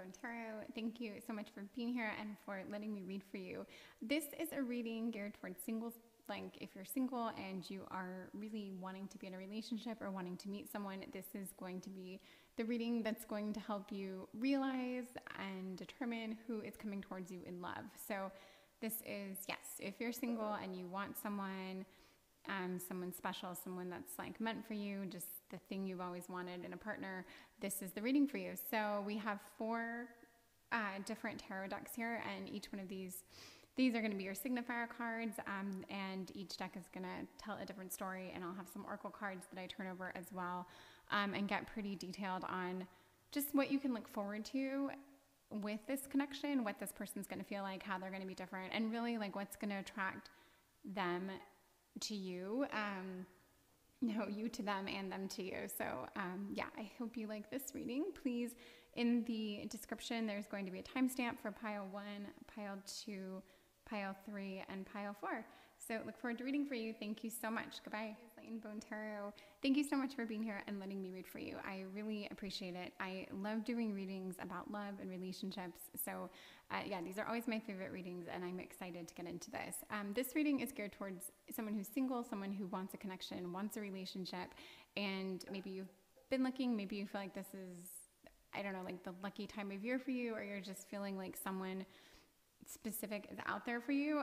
Bone Tarot. Thank you so much for being here and for letting me read for you. This is a reading geared towards singles. Like if you're single and you are really wanting to be in a relationship or wanting to meet someone, this is going to be the reading that's going to help you realize and determine who is coming towards you in love. So this is, yes, if you're single and you want someone, someone special, someone that's like meant for you, just the thing you've always wanted in a partner, this is the reading for you. So we have 4 different tarot decks here, and each one of these are going to be your signifier cards, and each deck is going to tell a different story, and I'll have some oracle cards that I turn over as well, and get pretty detailed on just what you can look forward to with this connection, what this person's going to feel like, how they're going to be different, and really like what's going to attract them to you, you to them and them to you. So yeah, I hope you like this reading. Please, in the description, there's going to be a timestamp for pile 1, pile 2, pile 3, and pile 4. So look forward to reading for you. Thank you so much. Goodbye. Bone Tarot. Thank you so much for being here and letting me read for you. I really appreciate it. I love doing readings about love and relationships. So yeah, these are always my favorite readings, and I'm excited to get into this. This reading is geared towards someone who's single, someone who wants a connection, wants a relationship, and maybe you've been looking, maybe you feel like this is, I don't know, like the lucky time of year for you, or you're just feeling like someone specific is out there for you.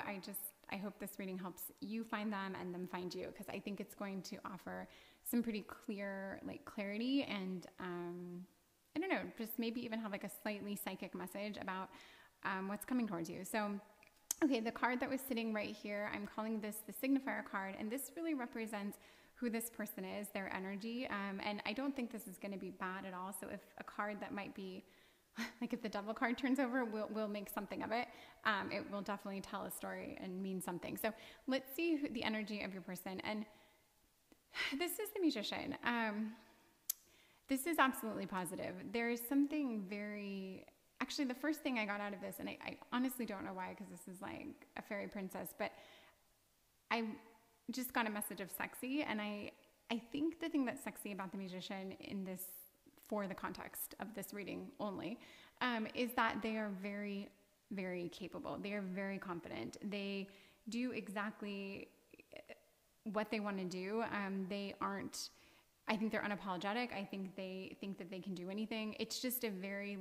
I hope this reading helps you find them and them find you, because I think it's going to offer some pretty clear clarity and I don't know, just maybe even have like a slightly psychic message about what's coming towards you. So okay, the card that was sitting right here, I'm calling this the signifier card, and this really represents who this person is, their energy, and I don't think this is going to be bad at all. So if a card that might be like if the devil card turns over, we'll make something of it. It will definitely tell a story and mean something. So let's see the energy of your person. And this is the Magician. This is absolutely positive. There is something very, actually the first thing I got out of this, and I honestly don't know why, because this is like a fairy princess, but I just got a message of sexy. And I think the thing that's sexy about the Magician in this, for the context of this reading only, is that they are very, very capable. They are very confident. They do exactly what they want to do. They aren't, I think they're unapologetic. I think they think that they can do anything. It's just a very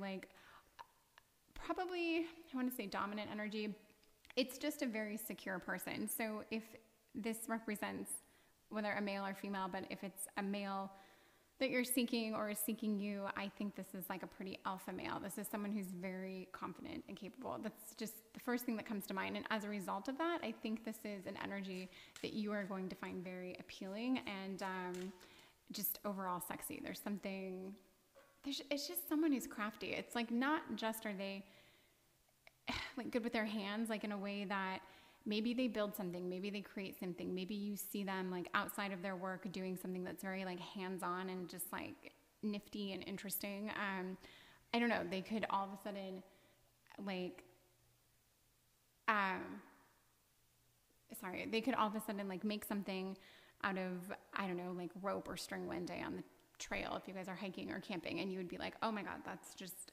probably, I want to say dominant energy. It's just a very secure person. So if this represents whether a male or female, but if it's a male that you're seeking or is seeking you, I think this is like a pretty alpha male. This is someone who's very confident and capable. That's just the first thing that comes to mind. And as a result of that, I think this is an energy that you are going to find very appealing and just overall sexy. There's something, it's just someone who's crafty. It's like not just are they like good with their hands, like in a way that maybe they build something, maybe they create something, maybe you see them like outside of their work doing something that's very like hands-on and just like nifty and interesting. I don't know, they could all of a sudden they could all of a sudden like make something out of, I don't know, like rope or string one day on the trail if you guys are hiking or camping, and you would be like, oh my God, that's just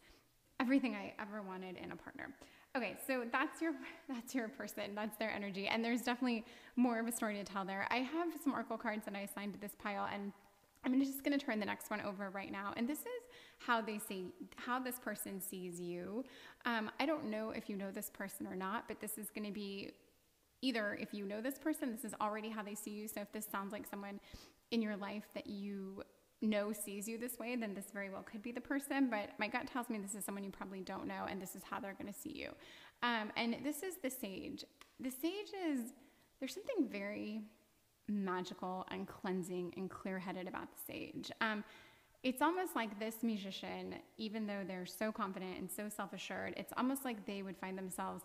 everything I ever wanted in a partner. Okay, so that's your person, that's their energy, and there's definitely more of a story to tell there. I have some oracle cards that I assigned to this pile, and I'm just going to turn the next one over right now, and this is how this person sees you. I don't know if you know this person or not, but this is going to be either if you know this person, this is already how they see you. So if this sounds like someone in your life that you know sees you this way, then this very well could be the person, but my gut tells me this is someone you probably don't know, and this is how they're going to see you. And this is the Sage. The Sage is, there's something very magical and cleansing and clear-headed about the Sage. It's almost like this Magician, even though they're so confident and so self-assured, it's almost like they would find themselves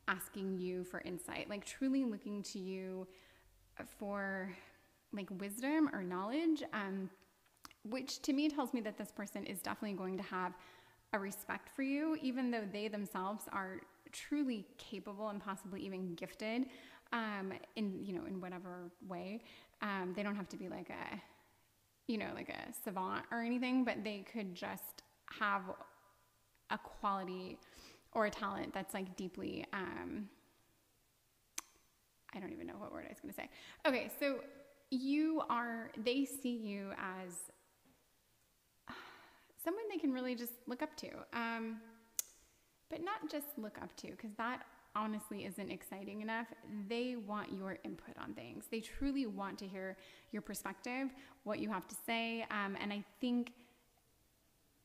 asking you for insight, like truly looking to you for like wisdom or knowledge, which to me tells me that this person is definitely going to have a respect for you, even though they themselves are truly capable and possibly even gifted in whatever way. They don't have to be like a savant or anything, but they could just have a quality or a talent that's like deeply, I don't even know what word I was going to say. Okay, so they see you as someone they can really just look up to. But not just look up to, because that honestly isn't exciting enough. They want your input on things. They truly want to hear your perspective, what you have to say. And I think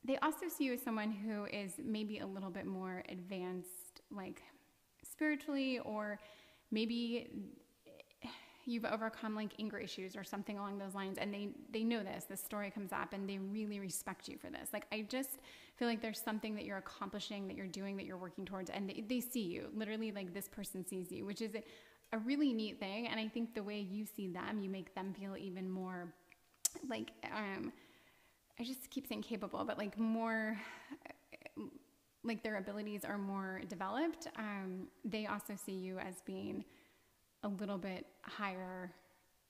they also see you as someone who is maybe a little bit more advanced, like spiritually, or maybe you've overcome like anger issues or something along those lines, and they know this story comes up, and they really respect you for this. Like, I just feel like there's something that you're accomplishing, that you're doing, that you're working towards, and they see you. Literally, like, this person sees you, which is a really neat thing. And I think the way you see them, you make them feel even more like, I just keep saying capable, but like more, like their abilities are more developed. They also see you as being a little bit higher,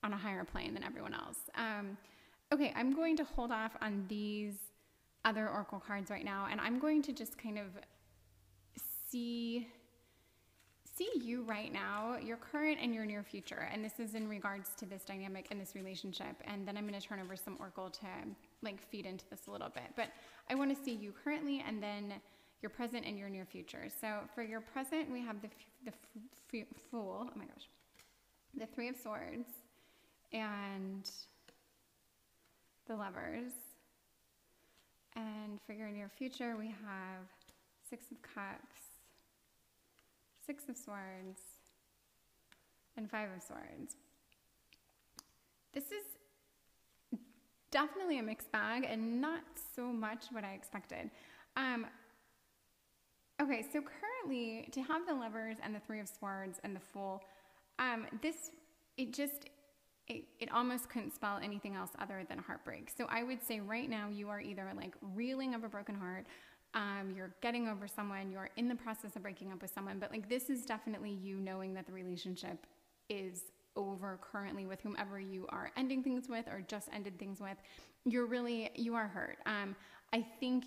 on a higher plane than everyone else. Okay, I'm going to hold off on these other oracle cards right now, and I'm going to just kind of see you right now, your current and your near future. And this is in regards to this dynamic and this relationship. And then I'm going to turn over some oracle to like feed into this a little bit. But I want to see you currently, and then your present and your near future. So for your present, we have the Fool. Oh my gosh. The Three of Swords and the Lovers. And for your near future, we have Six of Cups, Six of Swords, and Five of Swords. This is definitely a mixed bag and not so much what I expected. Okay, so currently, to have the Lovers and the Three of Swords and the Fool, it almost couldn't spell anything else other than heartbreak. So I would say right now you are either like reeling of a broken heart, you're getting over someone, you're in the process of breaking up with someone, but like this is definitely you knowing that the relationship is over currently with whomever you are ending things with or just ended things with. You are hurt. I think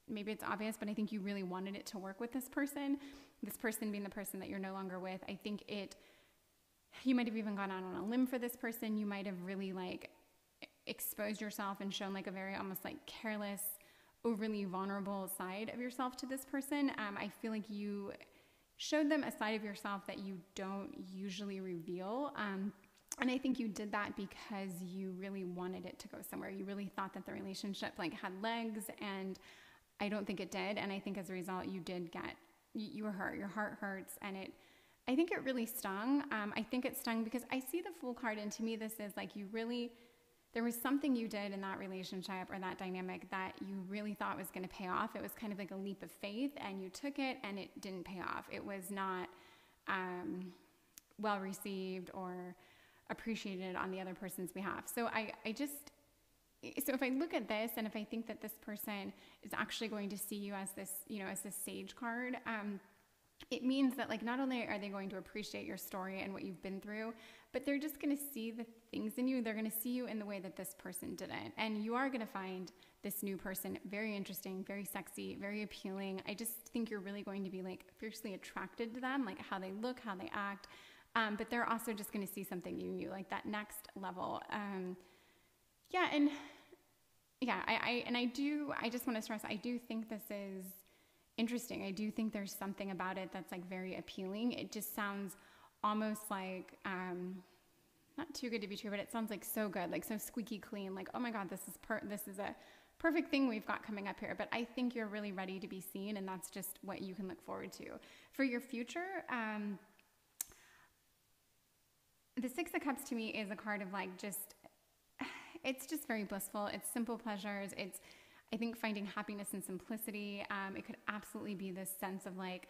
maybe it's obvious, but I think you really wanted it to work with this person being the person that you're no longer with. I think you might have even gone out on a limb for this person. You might have really like exposed yourself and shown like a very almost like careless, overly vulnerable side of yourself to this person. I feel like you showed them a side of yourself that you don't usually reveal. And I think you did that because you really wanted it to go somewhere. You really thought that the relationship like had legs, and I don't think it did. And I think as a result, you were hurt. Your heart hurts, and I think it really stung. I think it stung because I see the Fool card, and to me this is like there was something you did in that relationship or that dynamic that you really thought was going to pay off. It was kind of like a leap of faith, and you took it and it didn't pay off. It was not well received or appreciated on the other person's behalf. So so if I look at this, and if I think that this person is actually going to see you as this, as this Sage card, it means that like not only are they going to appreciate your story and what you've been through, but they're just going to see the things in you. They're going to see you in the way that this person didn't. And you are going to find this new person very interesting, very sexy, very appealing. I just think you're really going to be like fiercely attracted to them, like how they look, how they act. But they're also just going to see something in you, like that next level. I just want to stress, I do think this is interesting. I do think there's something about it that's like very appealing. It just sounds almost like, not too good to be true, but it sounds like so good, like so squeaky clean, like, oh my God, this is a perfect thing we've got coming up here. But I think you're really ready to be seen, and that's just what you can look forward to. For your future, the Six of Cups to me is a card of like it's just very blissful. It's simple pleasures. It's, I think, finding happiness and simplicity. It could absolutely be this sense of like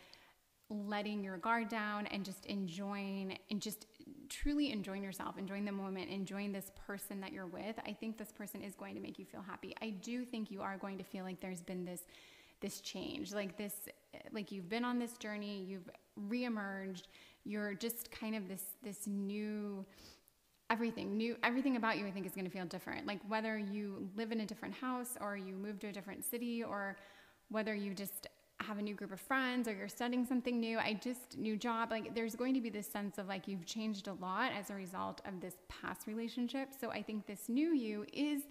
letting your guard down and just enjoying and just truly enjoying yourself, enjoying the moment, enjoying this person that you're with. I think this person is going to make you feel happy. I do think you are going to feel like there's been this change, like you've been on this journey, you've reemerged, you're just kind of this new everything about you, I think, is going to feel different. Like whether you live in a different house or you move to a different city, or whether you just have a new group of friends or you're studying something new, new job, like there's going to be this sense of like you've changed a lot as a result of this past relationship. So I think this new you is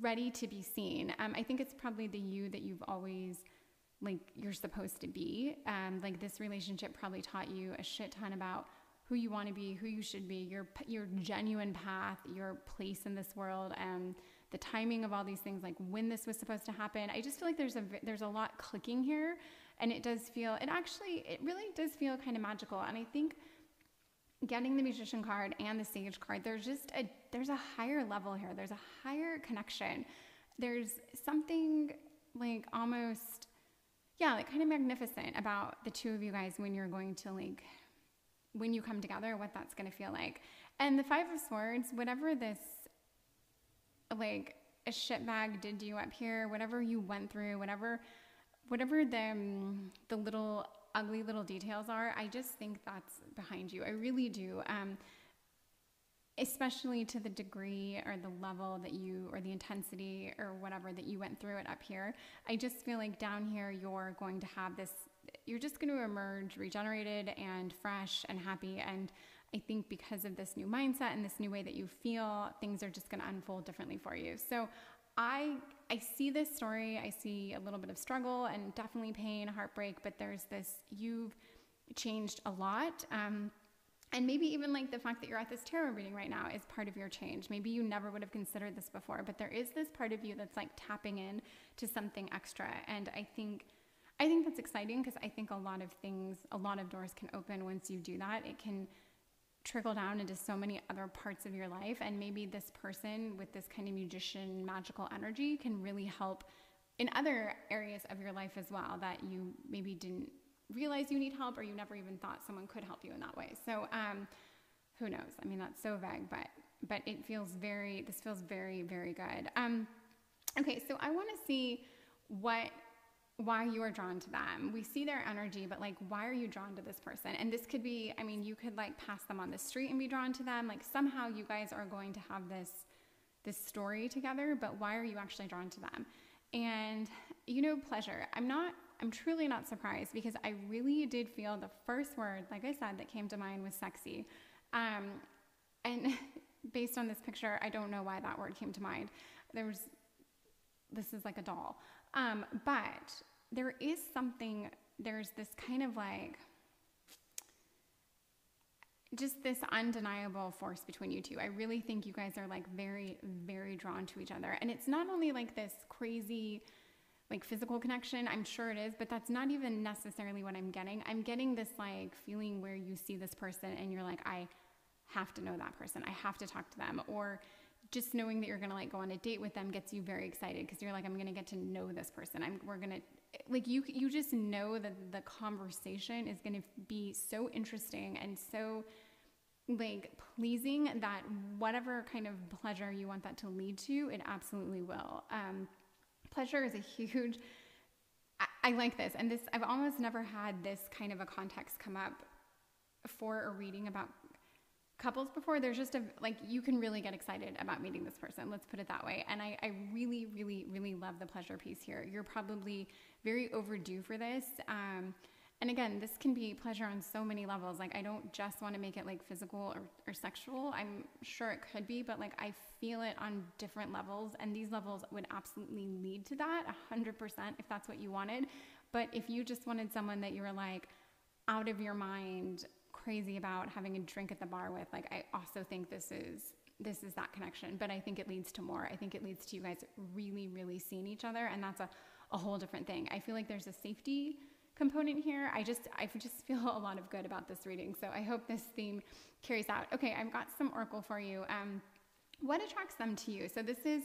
ready to be seen. I think it's probably the you that you've always, like, you're supposed to be. Like this relationship probably taught you a shit ton about who you want to be, who you should be, your genuine path, your place in this world, the timing of all these things, like when this was supposed to happen. I just feel like there's a lot clicking here, and it really does feel kind of magical. And I think getting the Magician card and the Sage card, there's a higher level here. There's a higher connection. There's something like almost, like kind of magnificent about the two of you guys when you're going to, like, when you come together, what that's going to feel like. And the Five of Swords, whatever this, like, a shitbag did to you up here, whatever you went through, whatever the little ugly little details are, I just think that's behind you. I really do. Especially to the degree or the level that or the intensity or whatever that you went through it up here. I just feel like down here, you're going to have this, you're just going to emerge regenerated and fresh and happy. And I think because of this new mindset and this new way that you feel, things are just going to unfold differently for you. So I see this story. I see a little bit of struggle and definitely pain, heartbreak, but there's this, you've changed a lot. And maybe even like the fact that you're at this tarot reading right now is part of your change. Maybe you never would have considered this before, but there is this part of you that's like tapping in to something extra. And I think that's exciting, because I think a lot of doors can open once you do that. It can trickle down into so many other parts of your life. And maybe this person with this kind of magician, magical energy can really help in other areas of your life as well that you maybe didn't realize you need help, or you never even thought someone could help you in that way. So who knows? I mean, that's so vague, but this feels very, very good. Okay, so I want to see why you are drawn to them. We see their energy, but like, why are you drawn to this person? And this could be, I mean, you could like pass them on the street and be drawn to them. Like somehow you guys are going to have this story together, but why are you actually drawn to them? And pleasure. I'm truly not surprised, because I really did feel the first word, like I said, that came to mind was sexy. And based on this picture, I don't know why that word came to mind. This is like a doll. But there's this kind of like, just this undeniable force between you two. I really think you guys are like very, very drawn to each other. And it's not only like this crazy, like physical connection, I'm sure it is, but that's not even necessarily what I'm getting. I'm getting this like feeling where you see this person and you're like, I have to know that person. I have to talk to them. Or just knowing that you're going to like go on a date with them gets you very excited, because you're like, I'm going to get to know this person. We're going to, like, you just know that the conversation is going to be so interesting and so like pleasing that whatever kind of pleasure you want that to lead to, it absolutely will. Pleasure is a huge, I like this. And this, I've almost never had this kind of a context come up for a reading about couples before. There's just you can really get excited about meeting this person. Let's put it that way. And I really, really, really love the pleasure piece here. You're probably very overdue for this. And again, this can be pleasure on so many levels. Like, I don't just want to make it like physical or sexual. I'm sure it could be, but like, I feel it on different levels, and these levels would absolutely lead to that 100% if that's what you wanted. But if you just wanted someone that you were like out of your mind crazy about having a drink at the bar with, like, I also think this is that connection. But I think it leads to more. I think it leads to you guys really, really seeing each other, and that's a whole different thing. I feel like there's a safety component here. I just feel a lot of good about this reading. So I hope this theme carries out. Okay, I've got some oracle for you. What attracts them to you? So this is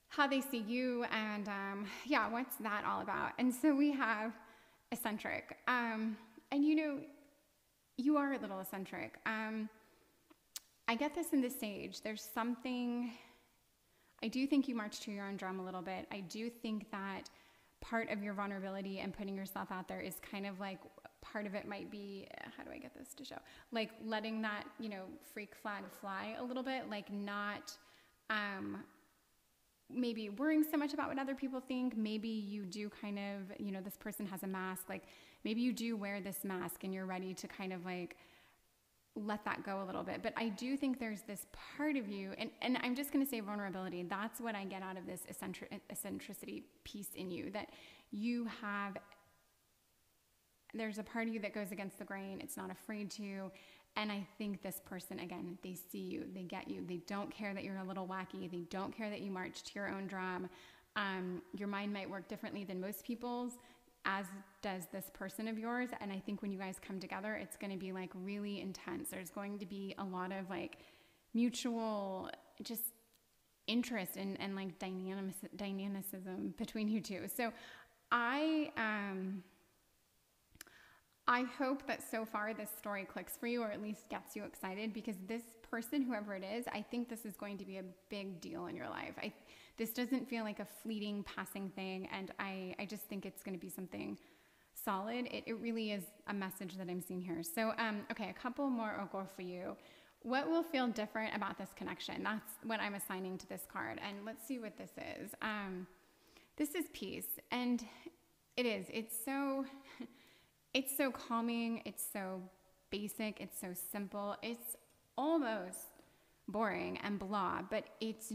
how they see you, and what's that all about? And so we have eccentric. And you are a little eccentric. I get this in the Sage. There's something, I do think you march to your own drum a little bit. I do think that part of your vulnerability and putting yourself out there is kind of like, part of it might be, how do I get this to show? Like letting that, you know, freak flag fly a little bit, like not, maybe worrying so much about what other people think. Maybe you do kind of, you know, this person has a mask, like maybe you do wear this mask and you're ready to kind of like let that go a little bit. But I do think there's this part of you, and I'm just going to say vulnerability. That's what I get out of this eccentricity piece in you, that you have, there's a part of you that goes against the grain. It's not afraid to. And I think this person, again, they see you, they get you. They don't care that you're a little wacky. They don't care that you march to your own drum. Your mind might work differently than most people's, as does this person of yours. And I think when you guys come together, it's going to be like really intense. There's going to be a lot of like mutual just interest and like dynamicism between you two. So I hope that so far this story clicks for you, or at least gets you excited, because this person, whoever it is, I think this is going to be a big deal in your life. This doesn't feel like a fleeting, passing thing, and I just think it's going to be something solid. It really is a message that I'm seeing here. So, okay, a couple more will go for you. What will feel different about this connection? That's what I'm assigning to this card, and let's see what this is. This is peace, and it is. It's so calming. It's so basic. It's so simple. It's almost boring and blah, but it's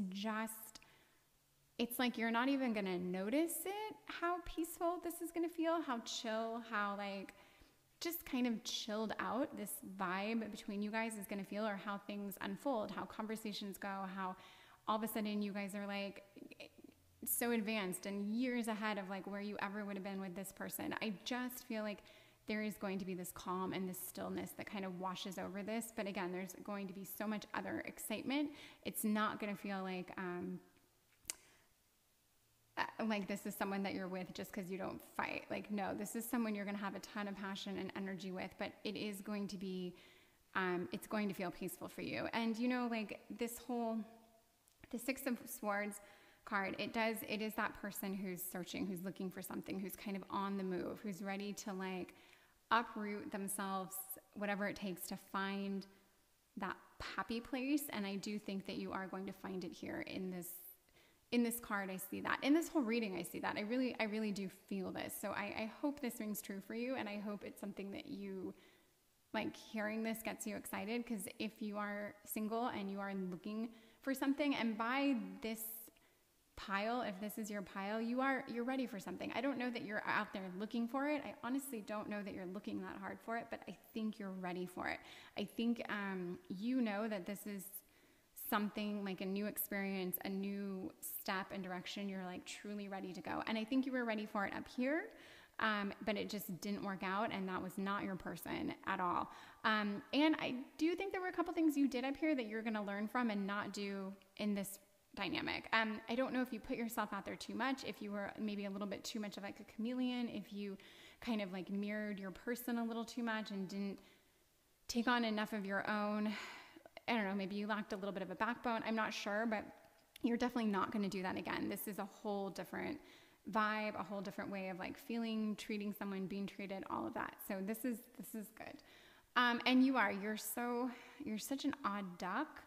like you're not even going to notice it, how peaceful this is going to feel, how chill, how like just kind of chilled out this vibe between you guys is going to feel, or how things unfold, how conversations go, how all of a sudden you guys are like so advanced and years ahead of like where you ever would have been with this person. I just feel like there is going to be this calm and this stillness that kind of washes over this. But again, there's going to be so much other excitement. It's not going to feel like this is someone that you're with just because you don't fight. Like, no, this is someone you're going to have a ton of passion and energy with, but it is going to be, it's going to feel peaceful for you. And, you know, like the Six of Swords card, it is that person who's searching, who's looking for something, who's kind of on the move, who's ready to like uproot themselves, whatever it takes to find that happy place. And I do think that you are going to find it here in this card. I see that in this whole reading. I see that. I really do feel this. So I hope this rings true for you. And I hope it's something that you like. Hearing this gets you excited, because if you are single and you are looking for something, and by this pile, if this is your pile, you're ready for something. I don't know that you're out there looking for it. I honestly don't know that you're looking that hard for it, but I think you're ready for it. I think you know that this is something like a new experience, a new step and direction. You're like truly ready to go. And I think you were ready for it up here, but it just didn't work out, and that was not your person at all. And I do think there were a couple things you did up here that you're going to learn from and not do in this dynamic. I don't know if you put yourself out there too much, if you were maybe a little bit too much of like a chameleon, if you kind of like mirrored your person a little too much and didn't take on enough of your own. I don't know, maybe you lacked a little bit of a backbone. I'm not sure, but you're definitely not going to do that again. This is a whole different vibe, a whole different way of like feeling, treating someone, being treated, all of that. So this is good. And you're such an odd duck,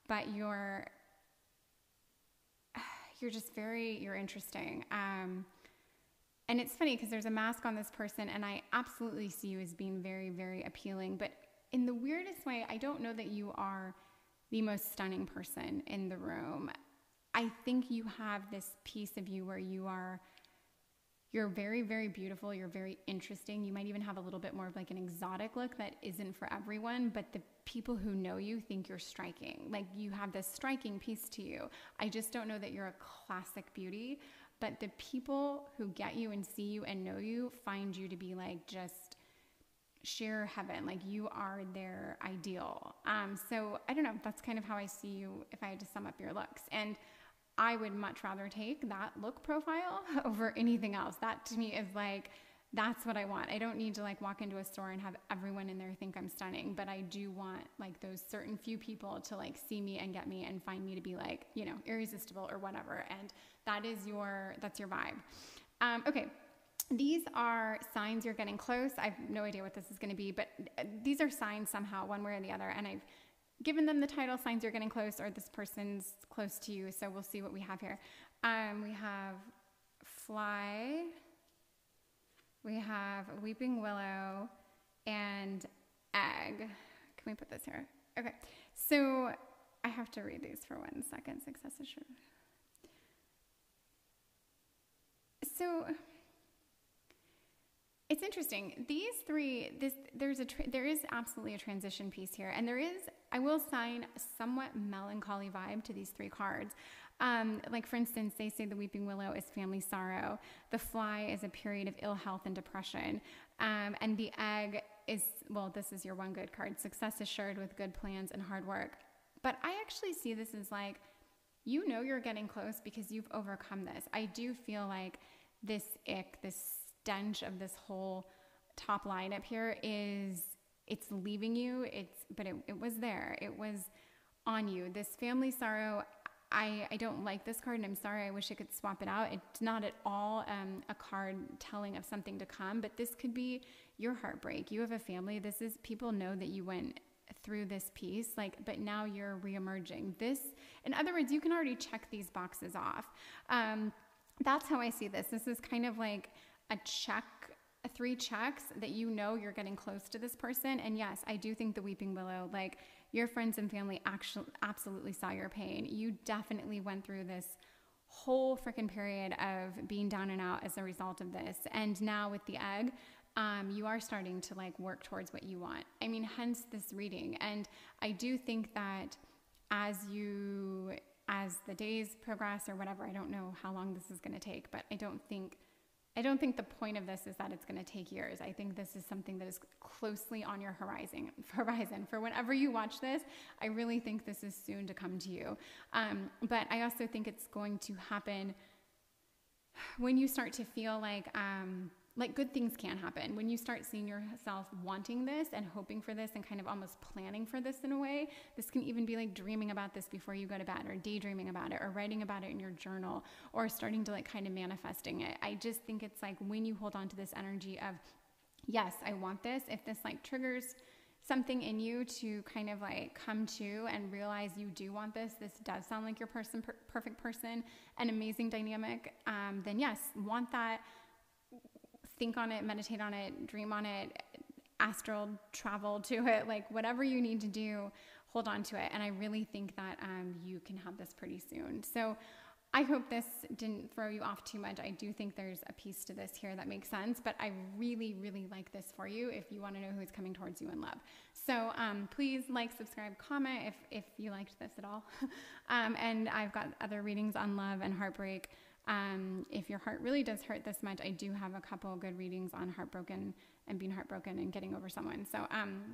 but you're interesting. And it's funny because there's a mask on this person, and I absolutely see you as being very, very appealing, but in the weirdest way, I don't know that you are the most stunning person in the room. I think you have this piece of you where you're very, very beautiful. You're very interesting. You might even have a little bit more of like an exotic look that isn't for everyone, but the people who know you think you're striking. Like you have this striking piece to you. I just don't know that you're a classic beauty, but the people who get you and see you and know you find you to be like just sheer heaven. Like you are their ideal. So I don't know. That's kind of how I see you if I had to sum up your looks. And I would much rather take that look profile over anything else. That to me is like, that's what I want. I don't need to like walk into a store and have everyone in there think I'm stunning, but I do want like those certain few people to like see me and get me and find me to be like, you know, irresistible or whatever. And that's your vibe. Okay. These are signs you're getting close. I have no idea what this is going to be, but these are signs somehow, one way or the other. And I've given them the title, signs you're getting close, or this person's close to you. So we'll see what we have here. We have fly, we have weeping willow, and egg. Can we put this here? Okay. So I have to read these for 1 second. Success assured. So it's interesting. These three, there is absolutely a transition piece here, and there is, I will assign a somewhat melancholy vibe to these three cards. Like for instance, they say the weeping willow is family sorrow, the fly is a period of ill health and depression, and the egg is, well, this is your one good card, success assured with good plans and hard work. But I actually see this as like, you know, you're getting close because you've overcome this. I do feel like this ick, this stench of this whole top line up here it's leaving you. But it was there. It was on you. This family sorrow, I don't like this card, and I'm sorry. I wish I could swap it out. It's not at all a card telling of something to come, but this could be your heartbreak. You have a family. This is, people know that you went through this piece, like, but now you're reemerging. This, in other words, you can already check these boxes off. That's how I see this. This is kind of like a check, 3 checks that you know you're getting close to this person. And yes, I do think the weeping willow, like, your friends and family actually absolutely saw your pain. You definitely went through this whole freaking period of being down and out as a result of this. And now with the egg, you are starting to like work towards what you want. I mean, hence this reading. And I do think that as the days progress or whatever, I don't know how long this is going to take, but I don't think the point of this is that it's going to take years. I think this is something that is closely on your horizon. For whenever you watch this, I really think this is soon to come to you. But I also think it's going to happen when you start to feel like good things can happen. When you start seeing yourself wanting this and hoping for this and kind of almost planning for this in a way. This can even be like dreaming about this before you go to bed, or daydreaming about it, or writing about it in your journal, or starting to like kind of manifesting it. I just think it's like when you hold on to this energy of, yes, I want this, if this like triggers something in you to kind of like come to and realize you do want this does sound like your perfect person, an amazing dynamic, then yes, want that. Think on it, meditate on it, dream on it, astral travel to it, like whatever you need to do, hold on to it. And I really think that you can have this pretty soon. So I hope this didn't throw you off too much. I do think there's a piece to this here that makes sense, but I really, really like this for you if you want to know who's coming towards you in love. So please like, subscribe, comment if you liked this at all. And I've got other readings on love and heartbreak. If your heart really does hurt this much, I do have a couple good readings on heartbroken and being heartbroken and getting over someone. So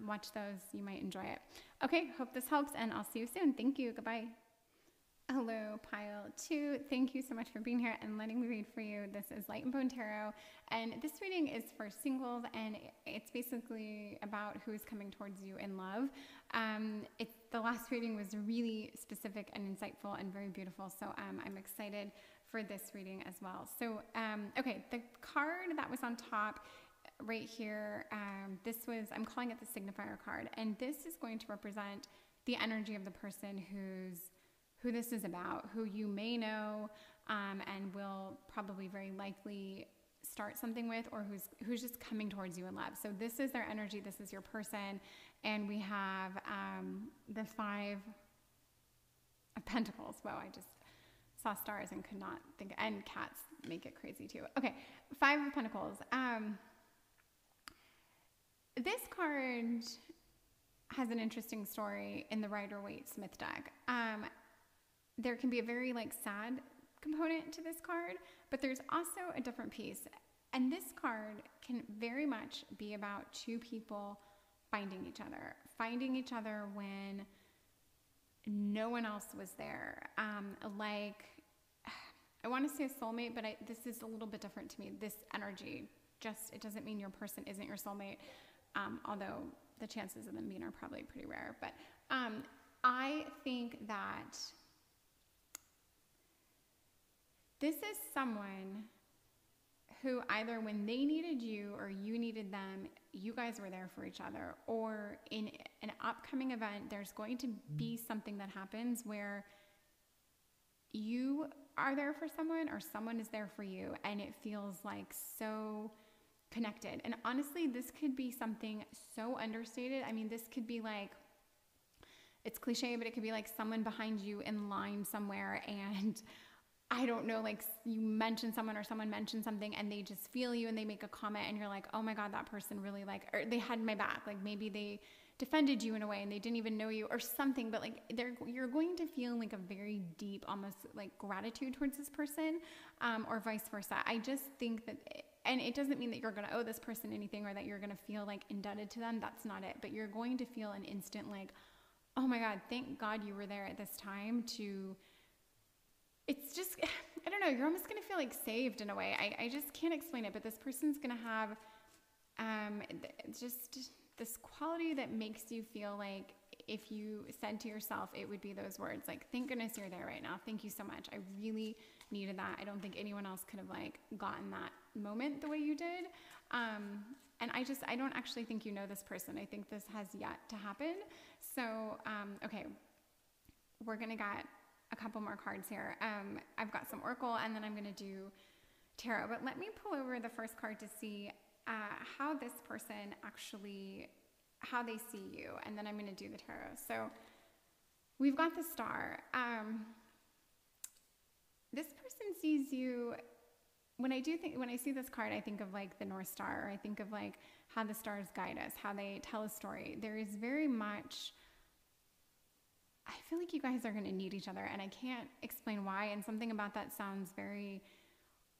watch those. You might enjoy it. Okay, hope this helps, and I'll see you soon. Thank you. Goodbye. Hello, Pile 2. Thank you so much for being here and letting me read for you. This is Light and Bone Tarot, and this reading is for singles, and it's basically about who is coming towards you in love. The last reading was really specific and insightful and very beautiful, so I'm excited for this reading as well. So, okay, the card that was on top right here, I'm calling it the signifier card, and this is going to represent the energy of the person who this is about, who you may know, and will probably very likely start something with, or who's just coming towards you in love. So this is their energy, this is your person, and we have the 5 of Pentacles. Wow, I just saw stars and could not think, and cats make it crazy too. Okay, 5 of Pentacles. This card has an interesting story in the Rider-Waite-Smith deck. There can be a very like sad component to this card, but there's also a different piece. And this card can very much be about 2 people finding each other when no one else was there. Like, I want to say a soulmate, but this is a little bit different to me. This energy, it doesn't mean your person isn't your soulmate, although the chances of them being are probably pretty rare. But I think that this is someone who either when they needed you or you needed them, you guys were there for each other, or in an upcoming event, there's going to be something that happens where you are there for someone or someone is there for you, and it feels like so connected. And honestly, this could be something so understated. I mean, this could be like, it's cliche, but it could be like someone behind you in line somewhere, and I don't know, like you mention someone or someone mentioned something and they just feel you and they make a comment and you're like, oh my God, that person really or they had my back. Like maybe they defended you in a way and they didn't even know you or something, but like you're going to feel like a very deep, almost like gratitude towards this person, or vice versa. I just think that, and it doesn't mean that you're going to owe this person anything or that you're going to feel like indebted to them. That's not it. But you're going to feel an instant like, oh my God, thank God you were there at this time to, it's just, I don't know, you're almost going to feel like saved in a way. I just can't explain it, but this person's going to have just this quality that makes you feel like if you said to yourself, it would be those words like, thank goodness you're there right now. Thank you so much. I really needed that. I don't think anyone else could have like gotten that moment the way you did. And I don't actually think you know this person. I think this has yet to happen. So, okay, we're going to get a couple more cards here. I've got some Oracle and then I'm going to do Tarot, but let me pull over the first card to see how this person actually, how they see you. And then I'm going to do the Tarot. So we've got the Star. This person sees you. When I see this card, I think of like the North Star, or I think of like how the stars guide us, how they tell a story. There is very much, I feel like you guys are going to need each other, and I can't explain why. And something about that sounds very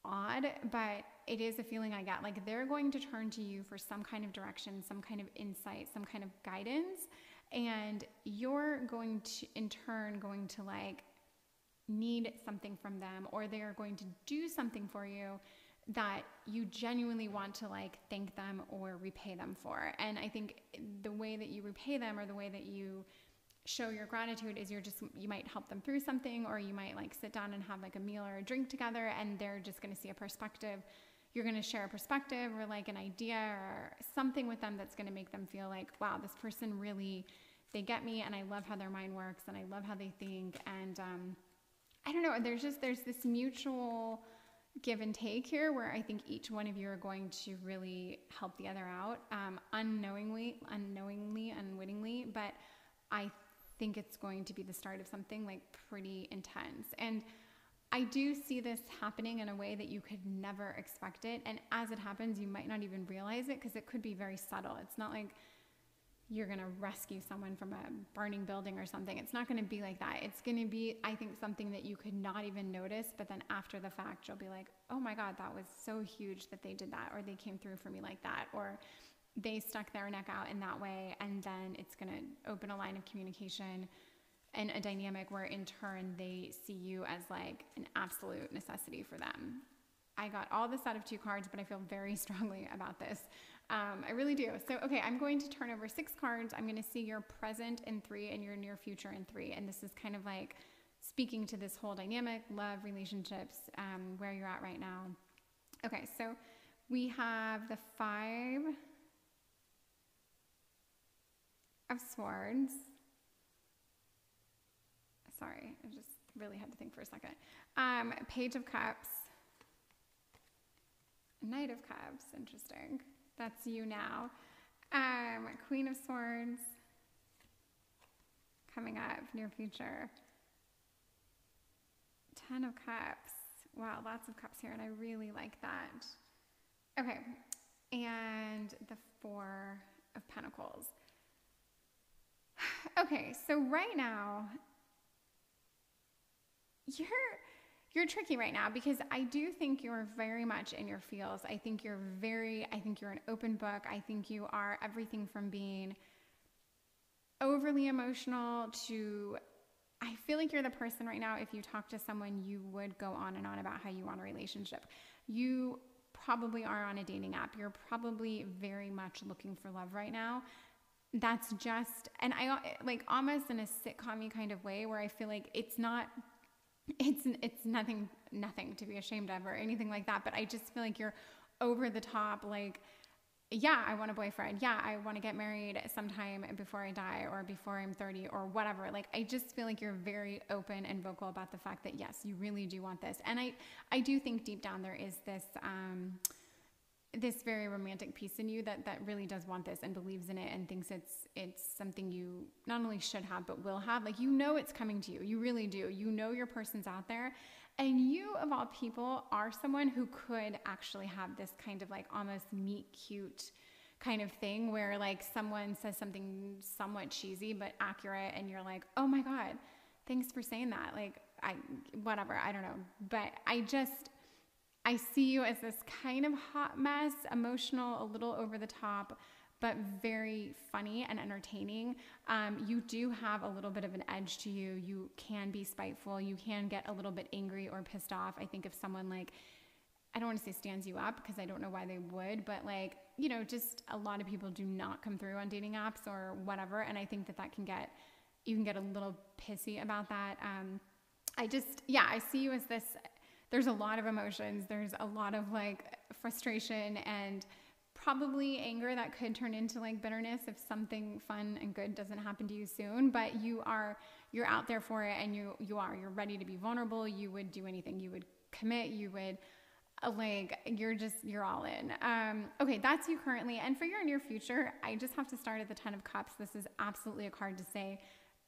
odd, but it is a feeling I get. Like they're going to turn to you for some kind of direction, some kind of insight, some kind of guidance, and you're going to, in turn, going to like need something from them, or they are going to do something for you that you genuinely want to like thank them or repay them for. And I think the way that you repay them, or the way that you show your gratitude, is you might help them through something, or you might like sit down and have like a meal or a drink together, and they're just going to see a perspective. You're going to share a perspective or like an idea or something with them that's going to make them feel like, wow, this person really, they get me, and I love how their mind works, and I love how they think. And I don't know, there's this mutual give and take here where I think each one of you are going to really help the other out, unknowingly, unwittingly, but I think it's going to be the start of something like pretty intense. And I do see this happening in a way that you could never expect it. And as it happens, you might not even realize it, because it could be very subtle. It's not like you're going to rescue someone from a burning building or something. It's not going to be like that. It's going to be, I think, something that you could not even notice, but then after the fact, you'll be like, oh my God, that was so huge that they did that, or they came through for me like that, or they stuck their neck out in that way. And then it's going to open a line of communication and a dynamic where in turn they see you as like an absolute necessity for them. I got all this out of 2 cards, but I feel very strongly about this. I really do. So, okay, I'm going to turn over 6 cards. I'm going to see your present in 3 and your near future in 3. And this is kind of like speaking to this whole dynamic, love, relationships, where you're at right now. Okay, so we have the 5 of Swords. Sorry, I just really had to think for a second. Page of Cups. Knight of Cups, interesting. That's you now. Queen of Swords. Coming up, near future. 10 of Cups. Wow, lots of cups here, and I really like that. Okay, and the 4 of Pentacles. Okay, so right now, you're tricky right now, because I do think you're very much in your feels. I think you're an open book. I think you are everything from being overly emotional to, I feel like you're the person right now, if you talk to someone, you would go on and on about how you want a relationship. You probably are on a dating app. You're probably very much looking for love right now. That's just, and I like almost in a sitcom-y kind of way, where I feel like it's not it's nothing to be ashamed of or anything like that. But I just feel like you're over the top, like, yeah, I want a boyfriend. Yeah, I want to get married sometime before I die or before I'm 30 or whatever. Like, I just feel like you're very open and vocal about the fact that, yes, you really do want this. And I do think deep down there is this, this very romantic piece in you that really does want this and believes in it and thinks it's something you not only should have, but will have. Like, you know, it's coming to you. You really do. You know, your person's out there. And you, of all people, are someone who could actually have this kind of like almost meet cute kind of thing where like someone says something somewhat cheesy but accurate and you're like, oh my God, thanks for saying that. Like, whatever, I don't know. But I see you as this kind of hot mess, emotional, a little over the top, but very funny and entertaining. You do have a little bit of an edge to you. You can be spiteful. You can get a little bit angry or pissed off. I think if someone like, I don't want to say stands you up because I don't know why they would, but like, you know, just a lot of people do not come through on dating apps or whatever. And I think that you can get a little pissy about that. I see you as this, there's a lot of emotions. There's a lot of like frustration and probably anger that could turn into like bitterness if something fun and good doesn't happen to you soon, but you're out there for it and you're ready to be vulnerable. You would do anything. You would commit. You would you're all in. Okay. That's you currently. And for your near future, I just have to start at the 10 of Cups. This is absolutely a card to say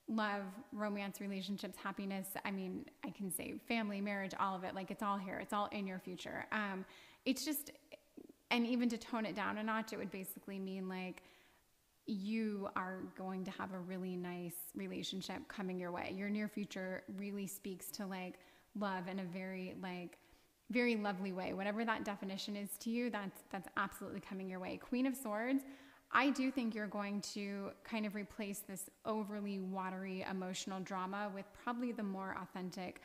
love, romance, relationships, happiness. I mean, I can say family, marriage, all of it. Like, it's all here. It's all in your future. It's just, and even to tone it down a notch, it would basically mean like you are going to have a really nice relationship coming your way. Your near future really speaks to like love in a very lovely way. Whatever that definition is to you, that's absolutely coming your way. Queen of Swords, I do think you're going to kind of replace this overly watery emotional drama with probably the more authentic,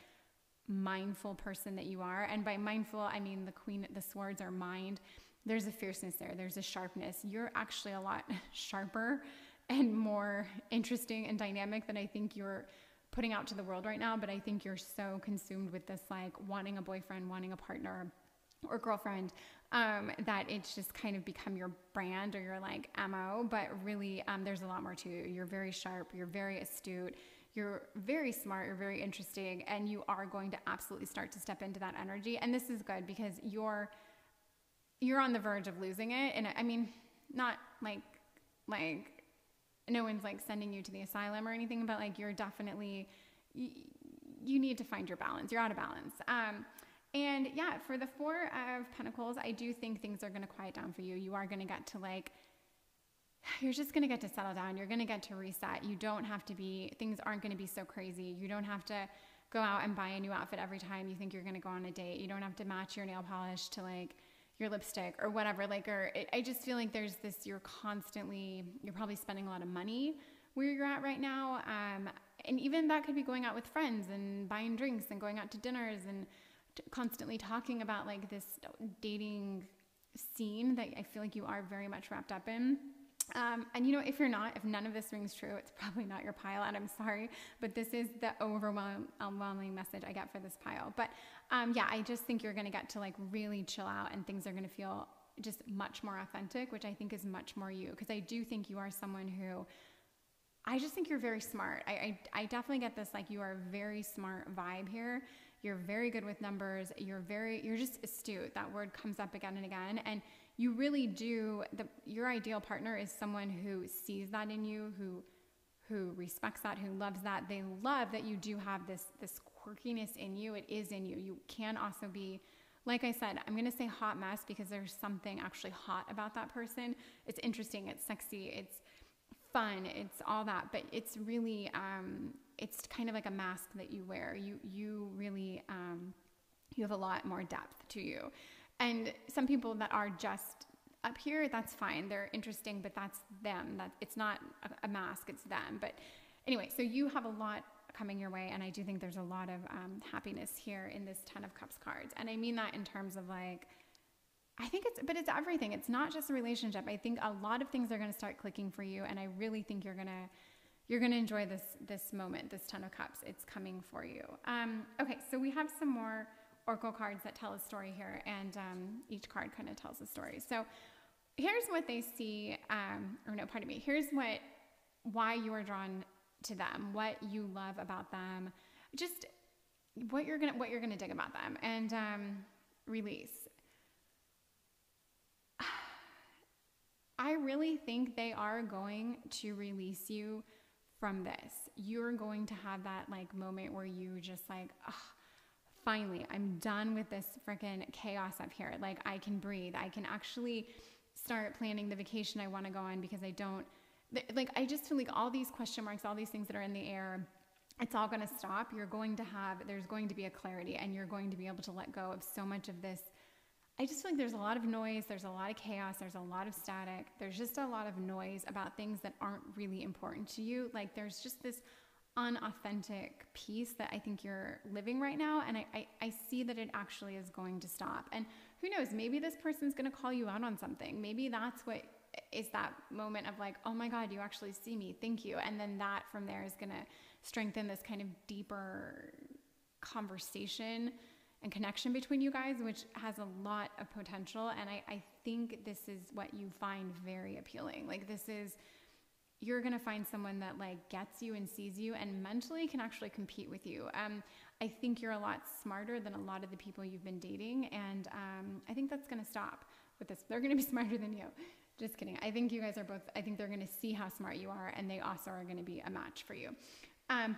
mindful person that you are. And by mindful, I mean the swords are mind. There's a fierceness there. There's a sharpness. You're actually a lot sharper and more interesting and dynamic than I think you're putting out to the world right now. But I think you're so consumed with this, like wanting a boyfriend, wanting a partner or girlfriend, that it's just kind of become your brand or your like MO. But really, there's a lot more to you. You're very sharp. You're very astute. You're very smart. You're very interesting. And you are going to absolutely start to step into that energy. And this is good because you're on the verge of losing it. And I mean, not like no one's like sending you to the asylum or anything, but like you're definitely, you need to find your balance. You're out of balance. And yeah, for the Four of Pentacles, I do think things are going to quiet down for you. You are going to get to you're just going to get to settle down. You're going to get to reset. You don't have to things aren't going to be so crazy. You don't have to go out and buy a new outfit every time you think you're going to go on a date. You don't have to match your nail polish to your lipstick or whatever. I just feel like there's this, you're probably spending a lot of money where you're at right now. And even that could be going out with friends and buying drinks and going out to dinners and constantly talking about this dating scene that I feel like you are very much wrapped up in. And if none of this rings true, it's probably not your pile, and I'm sorry, but this is the overwhelming message I get for this pile. But I just think you're going to get to really chill out, and things are going to feel just much more authentic, which I think is much more you. Because I do think you are someone who, I just think you're very smart. I definitely get this, you are a very smart vibe here. You're very good with numbers. You're just astute. That word comes up again and again. And you really do, your ideal partner is someone who sees that in you, who respects that, who loves that. They love that you do have this quirkiness in you. It is in you. You can also be, like I said, I'm going to say hot mess because there's something actually hot about that person. It's interesting. It's sexy. It's fun. It's all that. But it's really, it's kind of like a mask that you wear. You really, you have a lot more depth to you. And some people that are just up here, that's fine. They're interesting, but that's them. It's not a mask, it's them. But anyway, so you have a lot coming your way, and I do think there's a lot of happiness here in this 10 of Cups cards. And I mean that in terms of I think it's everything. It's not just a relationship. I think a lot of things are going to start clicking for you, and I really think you're going you're going to enjoy this moment, this 10 of Cups. It's coming for you. Okay, so we have some more oracle cards that tell a story here, and each card kind of tells a story. So here's what they see, here's why you are drawn to them, what you love about them, just what you're gonna dig about them, and release. I really think they are going to release you from this. You're going to have that like moment where you just like, finally, I'm done with this freaking chaos up here. Like, I can breathe. I can actually start planning the vacation I want to go on, because I just feel like all these question marks, all these things that are in the air, it's all going to stop. There's going to be a clarity, and you're going to be able to let go of so much of this. I just feel like there's a lot of noise. There's a lot of chaos. There's a lot of static. There's just a lot of noise about things that aren't really important to you. Like, there's just this unauthentic piece that I think you're living right now. And I see that it actually is going to stop. And who knows, maybe this person's going to call you out on something. Maybe that's what is that moment of like, oh my God, you actually see me. Thank you. And then that from there is going to strengthen this kind of deeper conversation and connection between you guys, which has a lot of potential. And I think this is what you find very appealing. Like, you're going to find someone that like gets you and sees you and mentally can actually compete with you. I think you're a lot smarter than a lot of the people you've been dating. And I think that's going to stop with this. They're going to be smarter than you. Just kidding. I think you guys are both, I think they're going to see how smart you are, and they also are going to be a match for you.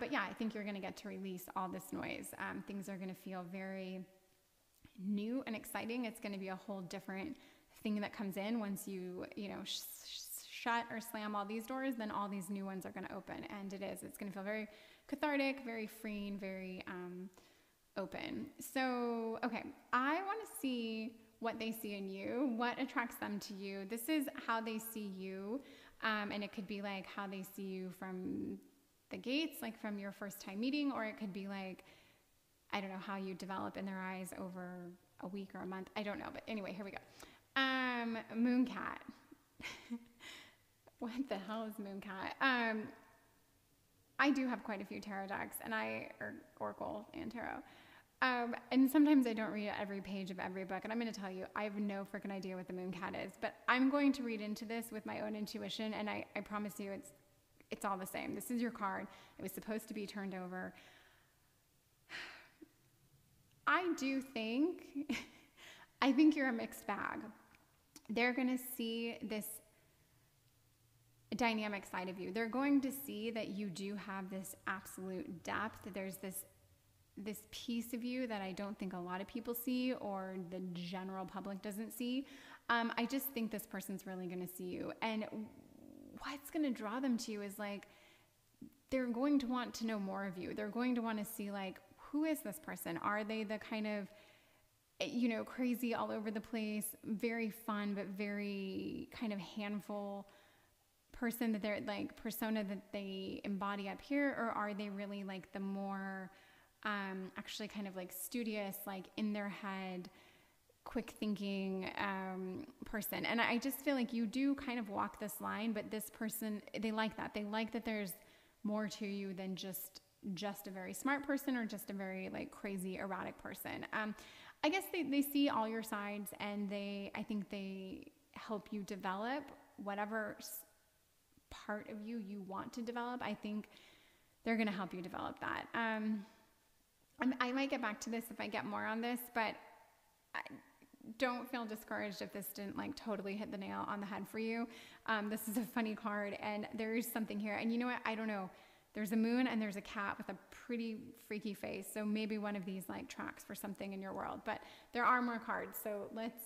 But yeah, I think you're going to get to release all this noise. Things are going to feel very new and exciting. It's going to be a whole different thing that comes in once you, shut or slam all these doors, then all these new ones are going to open. And it's going to feel very cathartic, very freeing, very open. So, okay, I want to see what they see in you, what attracts them to you. This is how they see you. And it could be like how they see you from the gates, like from your first time meeting, or it could be like, I don't know, how you develop in their eyes over a week or a month. I don't know. But anyway, here we go. Mooncat. What the hell is Mooncat? I do have quite a few tarot decks, or Oracle and Tarot. And sometimes I don't read every page of every book. And I'm going to tell you, I have no freaking idea what the Mooncat is. But I'm going to read into this with my own intuition. And I promise you, it's all the same. This is your card. It was supposed to be turned over. I think you're a mixed bag. They're going to see this dynamic side of you. They're going to see that you do have this absolute depth. There's this piece of you that I don't think a lot of people see, or the general public doesn't see. I just think this person's really going to see you. And what's going to draw them to you is like, they're going to want to know more of you. They're going to want to see like, who is this person? Are they the kind of, crazy all over the place, very fun, but very kind of handful person that they're like persona that they embody up here? Or are they really like the more actually kind of like studious, like in their head, quick thinking person? And I just feel like you do kind of walk this line, but this person, they like that. They like that there's more to you than just a very smart person, or just a very like crazy erratic person. I guess they see all your sides, and I think they help you develop whatever part of you want to develop. I think they're going to help you develop that. I might get back to this if I get more on this, but don't feel discouraged if this didn't like totally hit the nail on the head for you. This is a funny card, and there is something here. And you know what? I don't know. There's a moon and there's a cat with a pretty freaky face. So maybe one of these like tracks for something in your world, but there are more cards. So let's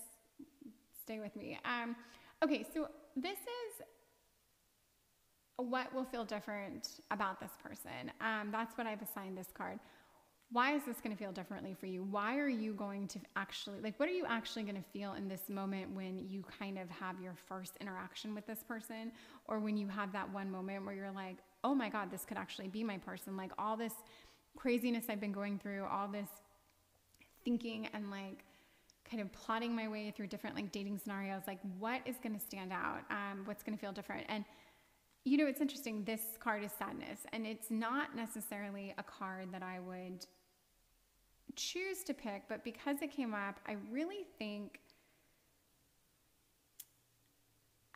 stay with me. Okay. So this is what will feel different about this person. That's what I've assigned this card. Why is this going to feel differently for you? Why are you going to actually, like, what are you actually going to feel in this moment when you kind of have your first interaction with this person? Or when you have that one moment where you're like, oh my God, this could actually be my person. Like, all this craziness I've been going through, all this thinking and like kind of plotting my way through different like dating scenarios, like what is going to stand out? What's going to feel different? And you know, it's interesting. This card is sadness, and it's not necessarily a card that I would choose to pick, but because it came up, I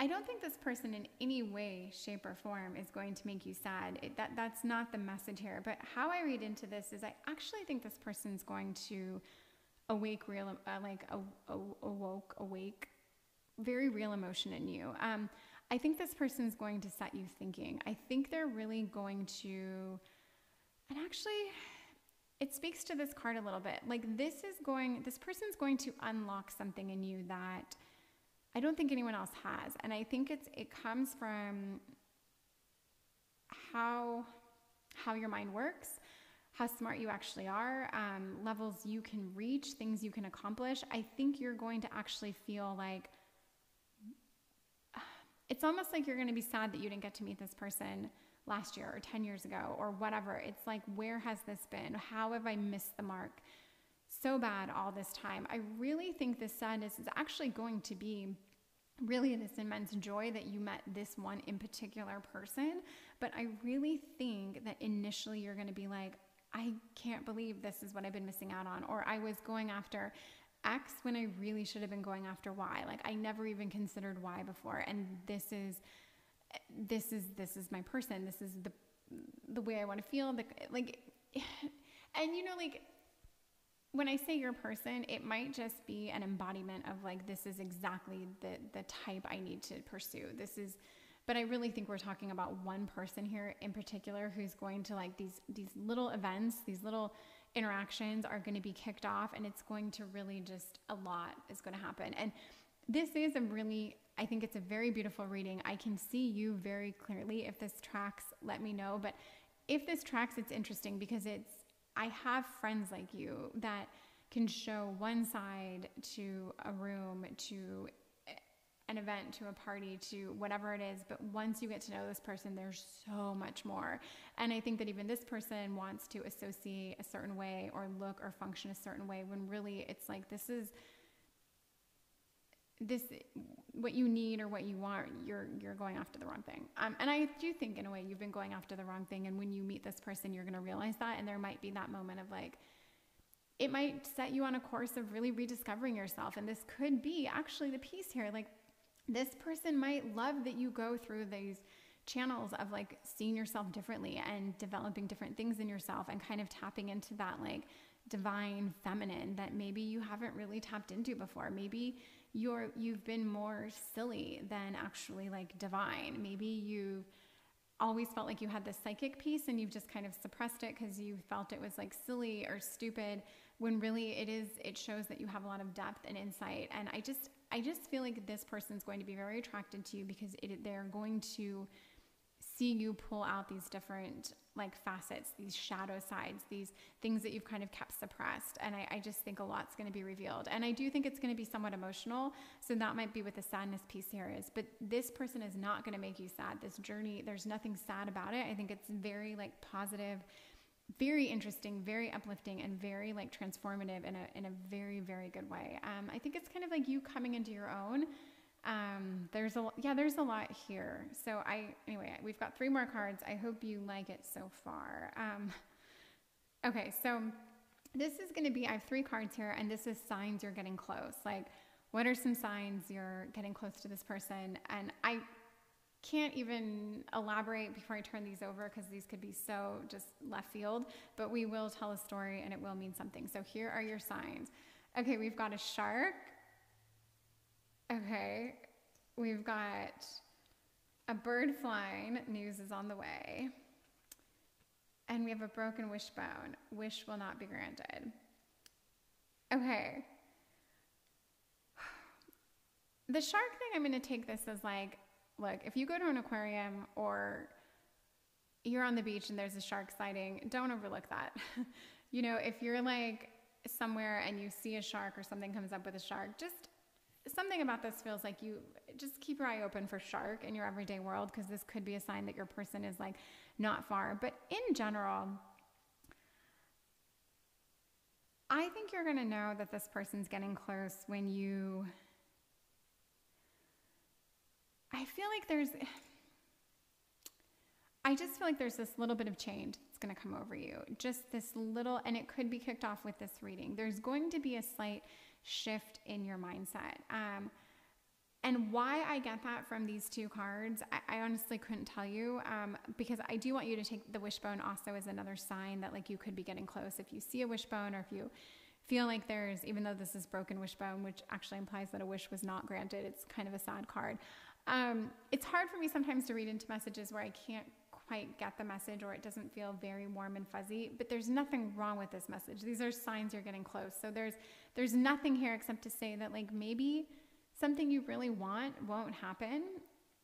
don't think this person in any way, shape, or form is going to make you sad. That's not the message here. But how I read into this is I actually think this person's going to awake very real emotion in you. I think this person's going to set you thinking. I think they're really going to, and actually, it speaks to this card a little bit. Like this person's going to unlock something in you that I don't think anyone else has. And I think it comes from how your mind works, how smart you actually are, levels you can reach, things you can accomplish. I think you're going to actually feel like, it's almost like you're going to be sad that you didn't get to meet this person last year or 10 years ago or whatever. It's like, where has this been? How have I missed the mark so bad all this time? I really think this sadness is actually going to be really this immense joy that you met this one in particular person. But I really think that initially you're going to be like, I can't believe this is what I've been missing out on. Or I was going after X when I really should have been going after Y. Like I never even considered Y before. And this is my person. This is the way I want to feel. And you know, like when I say your person, it might just be an embodiment of like, this is exactly the type I need to pursue. But I really think we're talking about one person here in particular who's going to like these little events, these little interactions are going to be kicked off, and it's going to really just a lot is going to happen. And this is I think it's a very beautiful reading. I can see you very clearly. If this tracks, let me know. But if this tracks, it's interesting because I have friends like you that can show one side to a room, to an event, to a party, to whatever it is. But once you get to know this person, there's so much more. And I think that even this person wants to associate a certain way or look or function a certain way when really it's like, this what you need or what you want, you're going after the wrong thing. And I do think in a way you've been going after the wrong thing. And when you meet this person, you're going to realize that. And there might be that moment of like, it might set you on a course of really rediscovering yourself. And this could be actually the piece here. Like this person might love that you go through these channels of like seeing yourself differently and developing different things in yourself and kind of tapping into that like divine feminine that maybe you haven't really tapped into before. Maybe you've been more silly than actually like divine. Maybe you've always felt like you had this psychic piece and you've just kind of suppressed it because you felt it was like silly or stupid, when really it shows that you have a lot of depth and insight. And I just feel like this person's going to be very attracted to you because they're going to see you pull out these different like facets, these shadow sides, these things that you've kind of kept suppressed. And I just think a lot's going to be revealed. And I do think it's going to be somewhat emotional. So that might be what the sadness piece here is. But this person is not going to make you sad. This journey, there's nothing sad about it. I think it's very like positive, very interesting, very uplifting, and very like transformative in a very, very good way. I think it's kind of like you coming into your own. There's a lot here. So anyway, we've got 3 more cards. I hope you like it so far. Okay, so this is going to be, I have 3 cards here, and this is signs you're getting close. Like, what are some signs you're getting close to this person? And I can't even elaborate before I turn these over because these could be so just left field, but we will tell a story and it will mean something. So here are your signs. Okay, we've got a shark. Okay, we've got a bird flying, news is on the way. And we have a broken wishbone, wish will not be granted. Okay. The shark thing, I'm going to take this as like, look, if you go to an aquarium or you're on the beach and there's a shark sighting, don't overlook that. You know, if you're like somewhere and you see a shark or something comes up with a shark, just something about this feels like you just keep your eye open for shark in your everyday world, because this could be a sign that your person is like not far. But in general, I think you're going to know that this person's getting close when I feel like I just feel like there's this little bit of change that's going to come over you. Just this little, and it could be kicked off with this reading. There's going to be a slight shift in your mindset. And why I get that from these two cards, I honestly couldn't tell you, because I do want you to take the wishbone also as another sign that like you could be getting close. If you see a wishbone, or if you feel like there's, even though this is broken wishbone, which actually implies that a wish was not granted, it's kind of a sad card. It's hard for me sometimes to read into messages where I can't quite get the message, or it doesn't feel very warm and fuzzy, but there's nothing wrong with this message. These are signs you're getting close. So there's nothing here except to say that like maybe something you really want won't happen.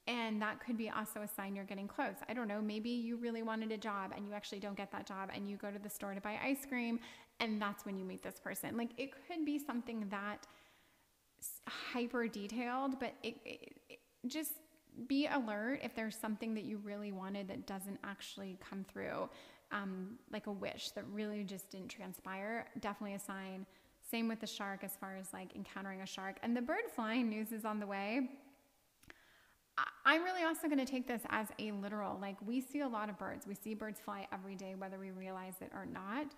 And that could be also a sign you're getting close. I don't know, maybe you really wanted a job and you actually don't get that job, and you go to the store to buy ice cream, and that's when you meet this person. Like it could be something that hyper detailed, but it just be alert if there's something that you really wanted that doesn't actually come through, like a wish that really just didn't transpire. Definitely a sign. Same with the shark, as far as like encountering a shark. And the bird flying news is on the way. I'm really also going to take this as a literal, like we see a lot of birds. We see birds fly every day, whether we realize it or not.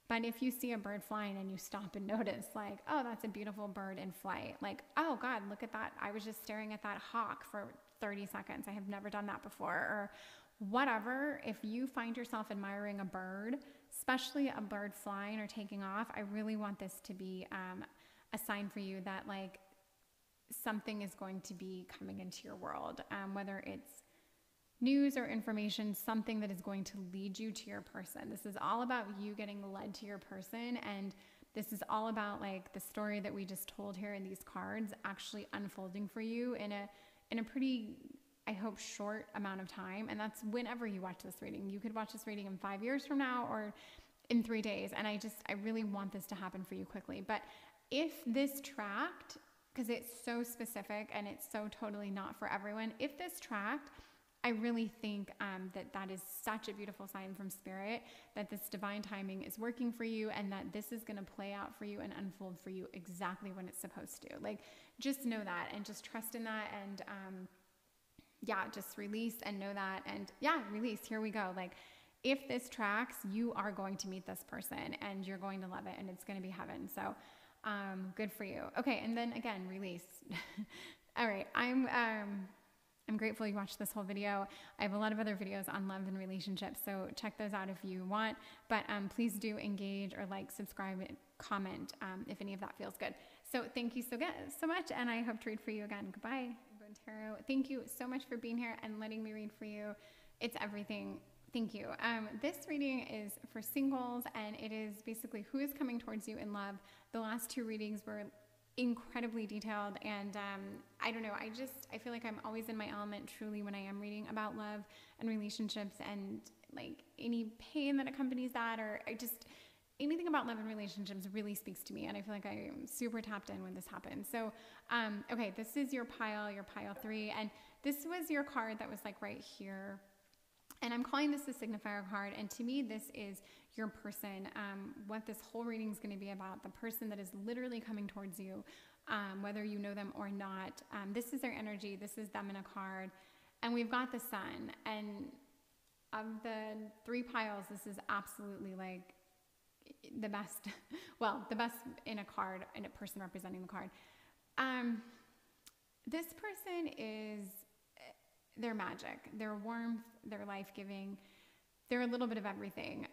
But if you see a bird flying and you stop and notice like, oh, that's a beautiful bird in flight. Like, oh God, look at that. I was just staring at that hawk for 30 seconds. I have never done that before, or whatever. If you find yourself admiring a bird, especially a bird flying or taking off, I really want this to be a sign for you that like something is going to be coming into your world, whether it's news or information, something that is going to lead you to your person. This is all about you getting led to your person, and this is all about like the story that we just told here in these cards actually unfolding for you in a pretty, I hope, short amount of time. And that's whenever you watch this reading. You could watch this reading in 5 years from now or in 3 days. And I really want this to happen for you quickly. But if this tracked, because it's so specific and it's so totally not for everyone, if this tracked, I really think that is such a beautiful sign from Spirit that this divine timing is working for you, and that this is going to play out for you and unfold for you exactly when it's supposed to. Like, just know that and just trust in that, and just release and know that, and release. Here we go. Like, if this tracks, you are going to meet this person and you're going to love it, and it's going to be heaven. So good for you. Okay, and then again, release. All right, I'm grateful you watched this whole video. I have a lot of other videos on love and relationships, so check those out if you want. But please do engage or like, subscribe, comment if any of that feels good. So thank you so much, and I hope to read for you again. Goodbye. Tarot. Thank you so much for being here and letting me read for you. It's everything. Thank you. This reading is for singles, and it is basically who is coming towards you in love. The last two readings were incredibly detailed, and I don't know, I feel like I'm always in my element truly when I am reading about love and relationships, and like any pain that accompanies that, or anything about love and relationships really speaks to me, and I feel like I am super tapped in when this happens. So okay, this is your pile 3, and this was your card that was like right here. And I'm calling this a signifier card. And to me, this is your person. What this whole reading is going to be about, the person that is literally coming towards you, whether you know them or not. This is their energy. This is them in a card. And we've got the sun. And of the 3 piles, this is absolutely like the best, well, the best in a card, in a person representing the card. This person is, they're magic, they're warmth, they're life-giving, they're a little bit of everything,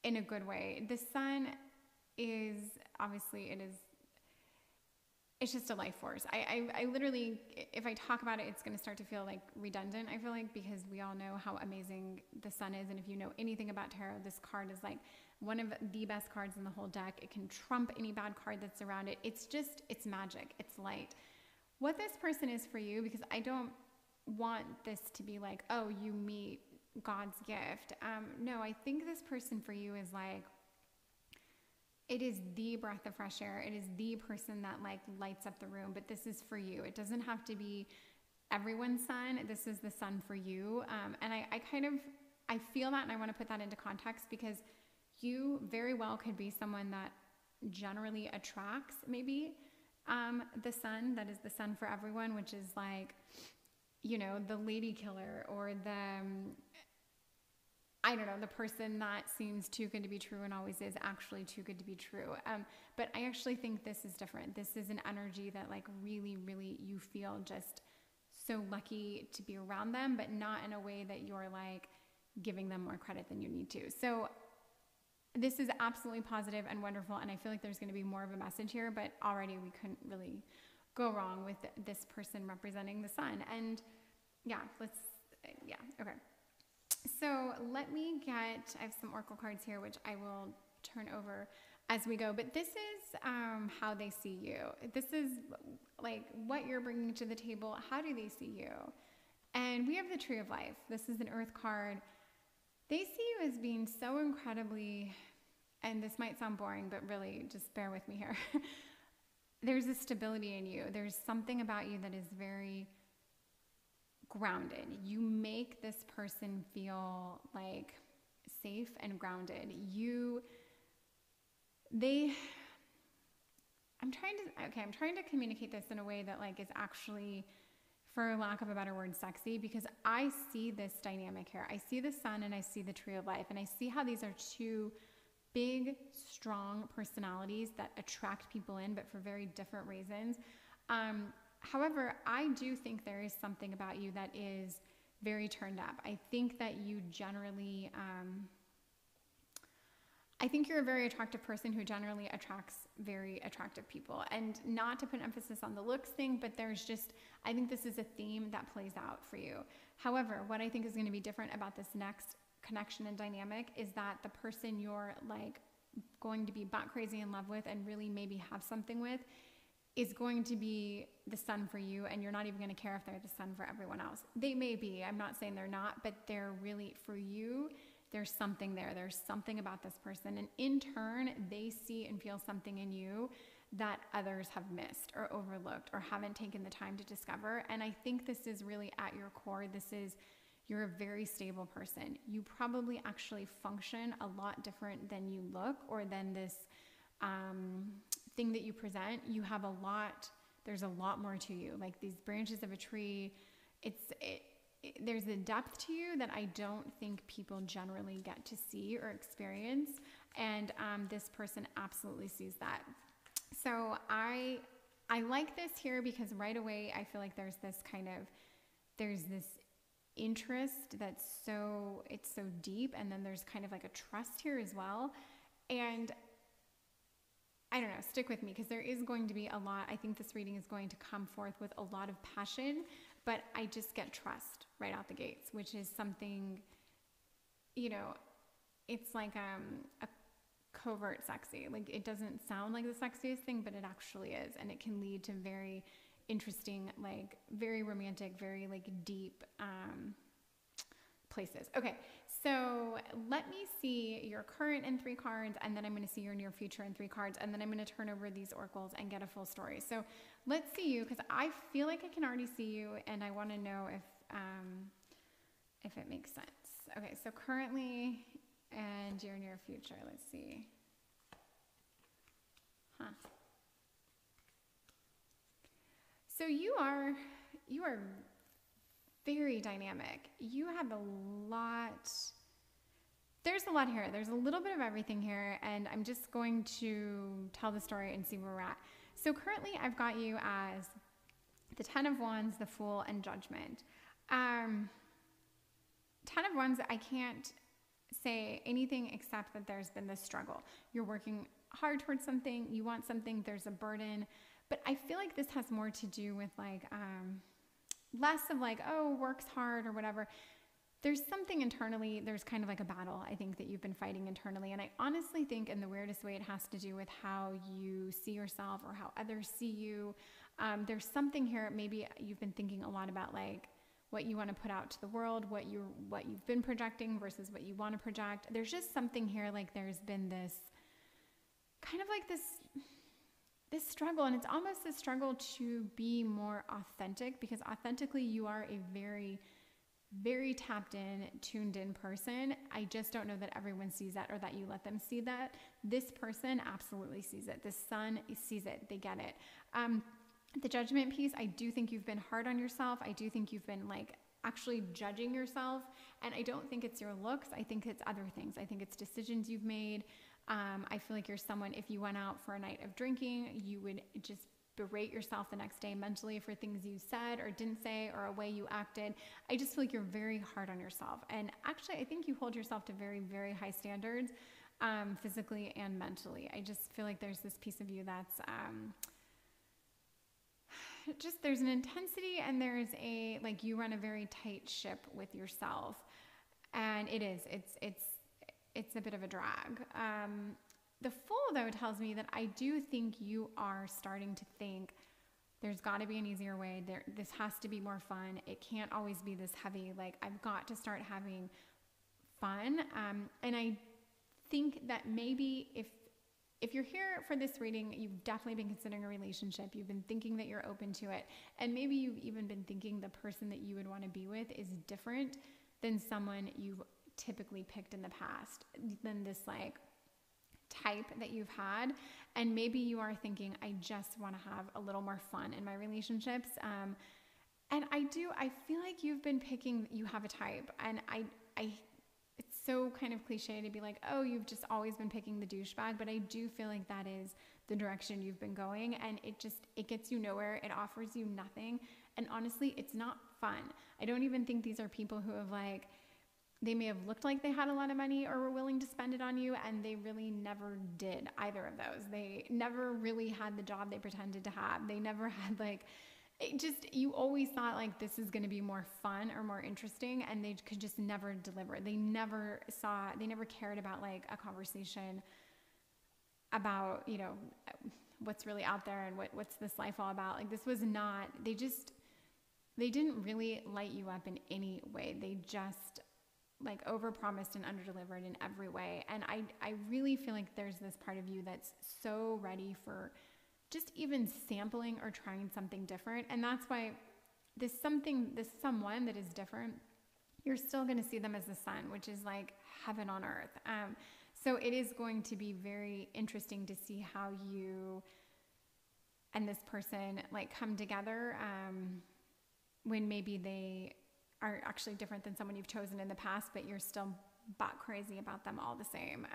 in a good way. The sun is, obviously, it's just a life force. I literally, if I talk about it, it's going to start to feel like redundant, I feel like, because we all know how amazing the sun is. And if you know anything about tarot, this card is like one of the best cards in the whole deck. It can trump any bad card that's around it. It's magic. It's light. What this person is for you, because I don't want this to be like, oh, you meet God's gift. No, I think this person for you is like, it is the breath of fresh air. It is the person that like lights up the room, but this is for you. It doesn't have to be everyone's sun. This is the sun for you. And I feel that, and I want to put that into context, because you very well could be someone that generally attracts maybe the sun, that is the sun for everyone, which is like you know, the lady killer, or the, I don't know, the person that seems too good to be true and always is actually too good to be true. But I actually think this is different. This is an energy that like really, really you feel just so lucky to be around them, but not in a way that you're like giving them more credit than you need to. So this is absolutely positive and wonderful. And I feel like there's going to be more of a message here, but already we couldn't really go wrong with this person representing the sun. And yeah, okay. So let me I have some oracle cards here, which I will turn over as we go, but this is how they see you. This is like what you're bringing to the table. How do they see you? And we have the Tree of Life. This is an earth card. They see you as being so incredibly, and this might sound boring, but really just bear with me here. There's a stability in you. There's something about you that is very grounded. You make this person feel like safe and grounded. I'm trying to communicate this in a way that like is actually, for lack of a better word, sexy, because I see this dynamic here. I see the sun and I see the Tree of Life, and I see how these are two big, strong personalities that attract people in, but for very different reasons. However, I do think there is something about you that is very turned up. I think that you generally, I think you're a very attractive person who generally attracts very attractive people. And not to put emphasis on the looks thing, but I think this is a theme that plays out for you. However, what I think is going to be different about this next connection and dynamic is that the person you're like going to be bat crazy in love with and really maybe have something with is going to be the sun for you, and you're not even going to care if they're the sun for everyone else. They may be, I'm not saying they're not, but they're really, for you, there's something there. There's something about this person, and in turn, they see and feel something in you that others have missed or overlooked or haven't taken the time to discover. And I think this is really at your core. You're a very stable person. You probably actually function a lot different than you look, or than this thing that you present. You have there's a lot more to you. Like these branches of a tree, there's a depth to you that I don't think people generally get to see or experience. And this person absolutely sees that. So I like this here because right away I feel like there's this interest that's it's so deep, and then there's kind of like a trust here as well. And I don't know, stick with me, because there is going to be a lot. I think this reading is going to come forth with a lot of passion, but I just get trust right out the gates, which is something, it's like a covert sexy. Like it doesn't sound like the sexiest thing, but it actually is. And it can lead to very interesting, like very romantic, very like deep places. Okay, so let me see your current in 3 cards, and then I'm going to see your near future in 3 cards, and then I'm going to turn over these oracles and get a full story. So let's see you, because I feel like I can already see you, and I want to know if it makes sense. Okay, so currently and your near future. Let's see. So you are very dynamic. You have a lot. There's a lot here. There's a little bit of everything here, and I'm just going to tell the story and see where we're at. So currently I've got you as the 10 of Wands, the Fool, and Judgment. 10 of Wands, I can't say anything except that there's been this struggle. You're working hard towards something, you want something, there's a burden, but I feel like this has more to do with like, less of like, oh, works hard or whatever. There's something internally, there's kind of like a battle, I think, that you've been fighting internally. And I honestly think in the weirdest way it has to do with how you see yourself or how others see you. There's something here, maybe you've been thinking a lot about like what you want to put out to the world, what you've been projecting versus what you want to project. There's just something here, like there's been this kind of like this struggle, and it's almost a struggle to be more authentic, because authentically you are a very, very tapped in, tuned in person. I just don't know that everyone sees that, or that you let them see that. This person absolutely sees it. The sun sees it. They get it. the judgment piece, I do think you've been hard on yourself. I do think you've been like actually judging yourself. And I don't think it's your looks. I think it's other things. I think it's decisions you've made. I feel like you're someone, if you went out for a night of drinking, you would just berate yourself the next day mentally for things you said or didn't say or a way you acted. I just feel like you're very hard on yourself. And actually, I think you hold yourself to very, very high standards, physically and mentally. I just feel like there's this piece of you that's, just there's an intensity and there's a, like, you run a very tight ship with yourself, and it's a bit of a drag. The Fool, though, tells me that I do think you are starting to think there's got to be an easier way. This has to be more fun. It can't always be this heavy. Like, I've got to start having fun. And I think that maybe if you're here for this reading, you've definitely been considering a relationship. You've been thinking that you're open to it. And maybe you've even been thinking the person that you would want to be with is different than someone you've typically picked in the past, than this like type that you've had. And maybe you are thinking, I just want to have a little more fun in my relationships. And I feel like you've been picking, you have a type. And it's so kind of cliche to be like, oh, you've just always been picking the douchebag. But I do feel like that is the direction you've been going. And it gets you nowhere. It offers you nothing. And honestly, it's not fun. I don't even think these are people who have like, they may have looked like they had a lot of money or were willing to spend it on you, and they really never did either of those. They never really had the job they pretended to have. They never had like, you always thought like this is going to be more fun or more interesting, and they could just never deliver. They never cared about like a conversation about, you know, what's really out there and what's this life all about. Like, this was not, they didn't really light you up in any way. They just like overpromised and underdelivered in every way. And I really feel like there's this part of you that's so ready for just even sampling or trying something different. And that's why this someone that is different, you're still going to see them as the sun, which is like heaven on earth. So it is going to be very interesting to see how you and this person like come together, when maybe they are actually different than someone you've chosen in the past, but you're still bat crazy about them all the same.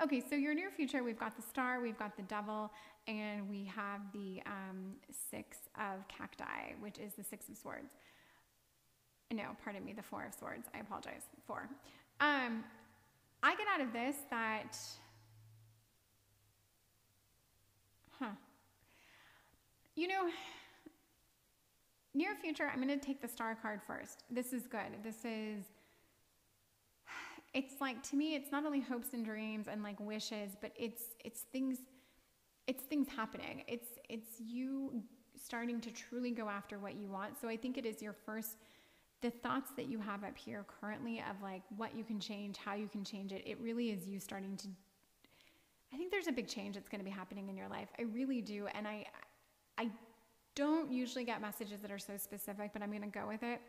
Okay, so your near future, we've got the Star, we've got the Devil, and we have the Six of Cacti, which is the Six of Swords. No, pardon me, the Four of Swords. I apologize. Four. I get out of this that, you know, near future, I'm going to take the Star card first. This is good. It's like, to me, it's not only hopes and dreams and like wishes, but it's things happening. It's you starting to truly go after what you want. So I think it is the thoughts that you have up here currently of like what you can change, how you can change it. It really is you starting to, I think there's a big change that's going to be happening in your life. I really do. And I don't usually get messages that are so specific, but I'm going to go with it.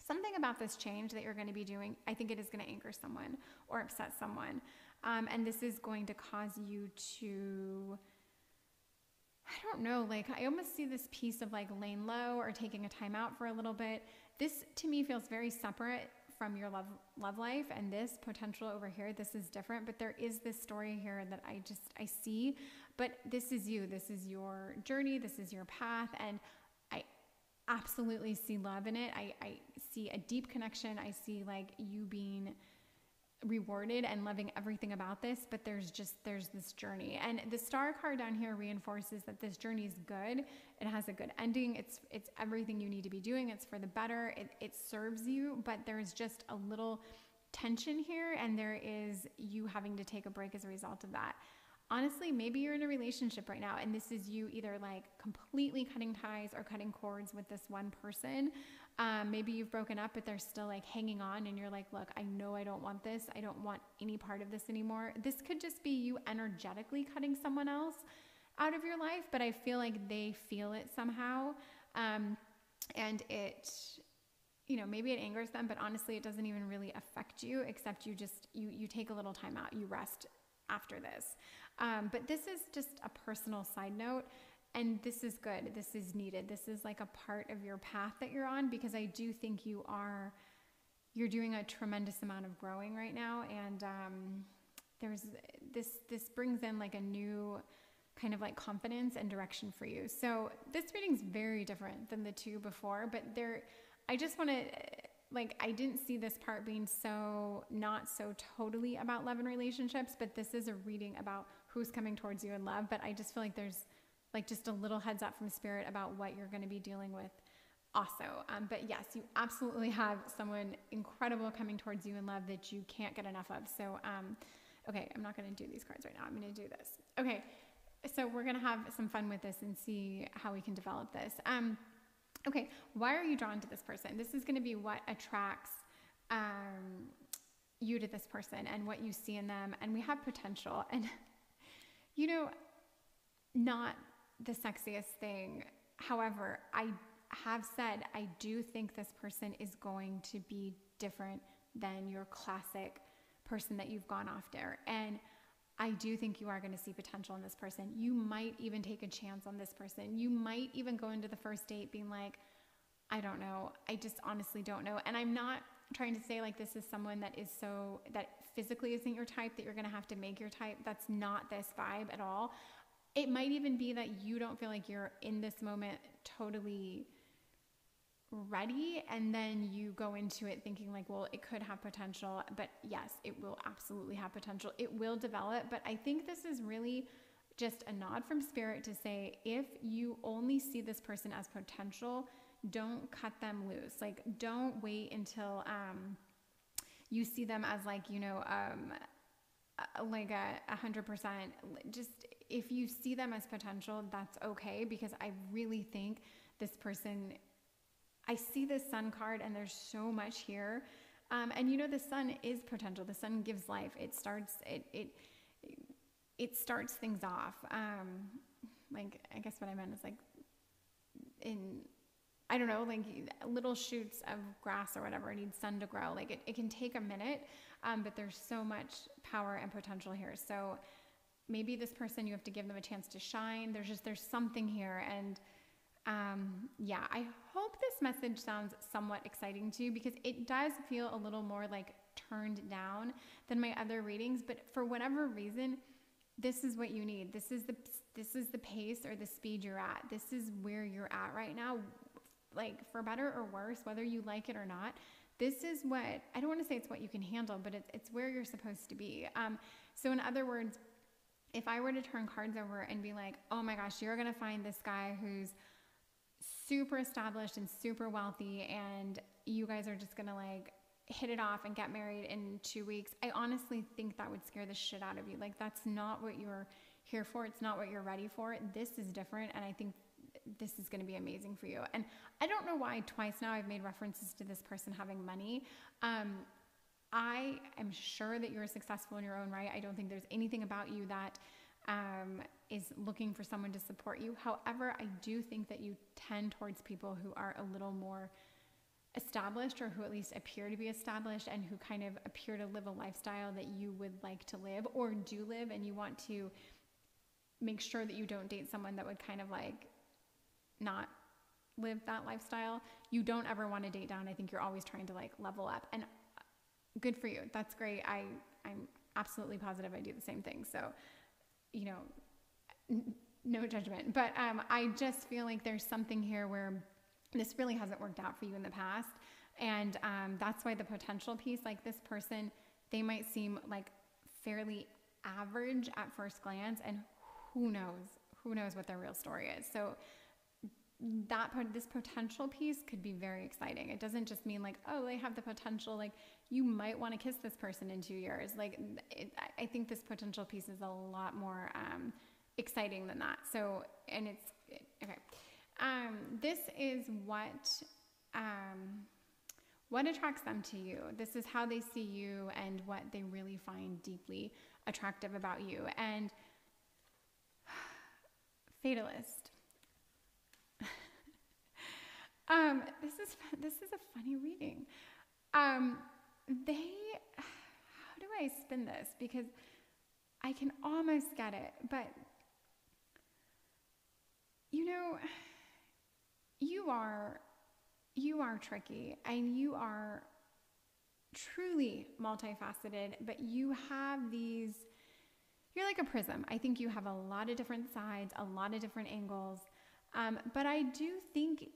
Something about this change that you're going to be doing, I think it is going to anger someone or upset someone. And this is going to cause you to, I don't know, like I almost see this piece of like laying low or taking a time out for a little bit. This to me feels very separate from your love life, and this potential over here, this is different, but there is this story here that I see, but this is you, this is your journey, this is your path, and I absolutely see love in it. I see a deep connection. I see like you being rewarded and loving everything about this, but there's this journey, and the Star card down here reinforces that this journey is good. It has a good ending. It's everything you need to be doing. It's for the better. It serves you, but there's just a little tension here, and there is you having to take a break as a result of that. Honestly, maybe you're in a relationship right now, and this is you either like completely cutting ties or cutting cords with this one person. Maybe you've broken up, but they're still like hanging on, and you're like, look, I know I don't want this. I don't want any part of this anymore. This could just be you energetically cutting someone else out of your life, but I feel like they feel it somehow. And it, you know, maybe it angers them, but honestly, it doesn't even really affect you, except you take a little time out, you rest after this. But this is just a personal side note. And this is good. This is needed. This is like a part of your path that you're on, because I do think you're doing a tremendous amount of growing right now. And this brings in like a new kind of like confidence and direction for you. So this reading's very different than the two before, but I just want to, like, I didn't see this part being so not so totally about love and relationships, but this is a reading about who's coming towards you in love. But I just feel like there's like just a little heads up from Spirit about what you're going to be dealing with also. But yes, you absolutely have someone incredible coming towards you in love that you can't get enough of. So, okay, I'm not going to do these cards right now. I'm going to do this. Okay. So we're going to have some fun with this and see how we can develop this. Okay, why are you drawn to this person? This is going to be what attracts you to this person and what you see in them. And we have potential. And, not the sexiest thing. However, I have said I do think this person is going to be different than your classic person that you've gone after. And I do think you are going to see potential in this person. You might even take a chance on this person. You might even go into the first date being like, I don't know. I just honestly don't know. And I'm not trying to say like this is someone that physically isn't your type, that you're going to have to make your type. That's not this vibe at all. It might even be that you don't feel like you're in this moment totally ready, and then you go into it thinking like, well, it could have potential. But yes, it will absolutely have potential. It will develop. But I think this is really just a nod from Spirit to say, if you only see this person as potential, don't cut them loose. Like, don't wait until you see them as like, like 100%. Just if you see them as potential, that's okay, because I really think this person, I see this Sun card and there's so much here. And the Sun is potential. The Sun gives life. It starts things off. Like, I guess what I meant is like I don't know, like little shoots of grass or whatever need sun to grow. Like it can take a minute, but there's so much power and potential here. So maybe this person, you have to give them a chance to shine. There's something here. And I hope this message sounds somewhat exciting to you, because it does feel a little more like turned down than my other readings. But for whatever reason, this is what you need. This is the pace or the speed you're at. This is where you're at right now. Like, for better or worse, whether you like it or not, this is what, I don't want to say it's what you can handle, but it's where you're supposed to be. So in other words, if I were to turn cards over and be like, oh my gosh, you're going to find this guy who's super established and super wealthy, and you guys are just going to like hit it off and get married in 2 weeks, I honestly think that would scare the shit out of you. Like, that's not what you're here for. It's not what you're ready for. This is different. And I think this is going to be amazing for you. And I don't know why twice now I've made references to this person having money. I am sure that you're successful in your own right. I don't think there's anything about you that is looking for someone to support you. However, I do think that you tend towards people who are a little more established, or who at least appear to be established, and who kind of appear to live a lifestyle that you would like to live or do live, and you want to make sure that you don't date someone that would kind of like not live that lifestyle. You don't ever want to date down. I think you're always trying to like level up, and good for you. That's great. I'm absolutely positive I do the same thing. So, no judgment, but I just feel like there's something here where this really hasn't worked out for you in the past. And that's why the potential piece, like this person, they might seem like fairly average at first glance, and who knows what their real story is. So this potential piece could be very exciting. It doesn't just mean like, oh, they have the potential, like you might want to kiss this person in 2 years. Like I think this potential piece is a lot more exciting than that. So, and it's okay. This is what attracts them to you. This is how they see you and what they really find deeply attractive about you. And fatalist. This is a funny reading. How do I spin this? Because I can almost get it, but you know, you are tricky, and you are truly multifaceted, but you have these, you're like a prism. I think you have a lot of different sides, a lot of different angles. But I do think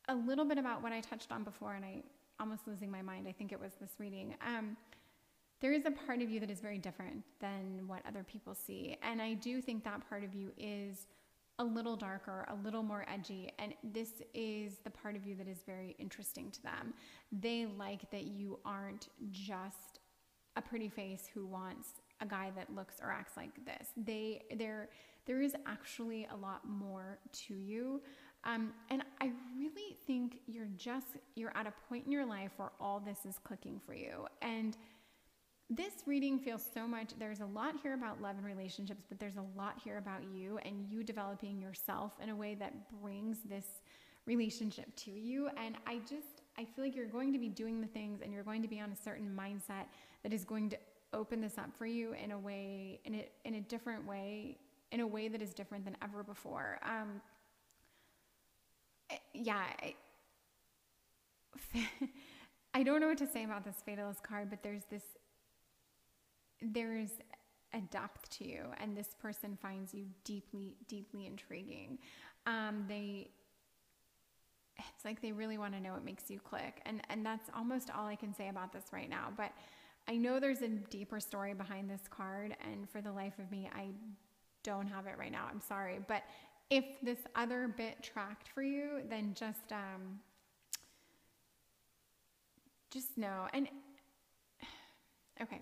a little bit about what I touched on before, and I almost losing my mind. I think it was this reading. There is a part of you that is very different than what other people see. And I do think that part of you is a little darker, a little more edgy. And this is the part of you that is very interesting to them. They like that you aren't just a pretty face who wants a guy that looks or acts like this. There is actually a lot more to you. And I really think you're at a point in your life where all this is clicking for you. And this reading feels so much, there's a lot here about love and relationships, but there's a lot here about you and you developing yourself in a way that brings this relationship to you. And I feel like you're going to be doing the things, and you're going to be on a certain mindset that is going to open this up for you in a way, in a different way, in a way that is different than ever before. I don't know what to say about this Fatalist card, but there's a depth to you, and this person finds you deeply, deeply intriguing. It's like they really want to know what makes you click. And that's almost all I can say about this right now. But I know there's a deeper story behind this card, and for the life of me, I don't have it right now. I'm sorry. But if this other bit tracked for you, then just know. And okay.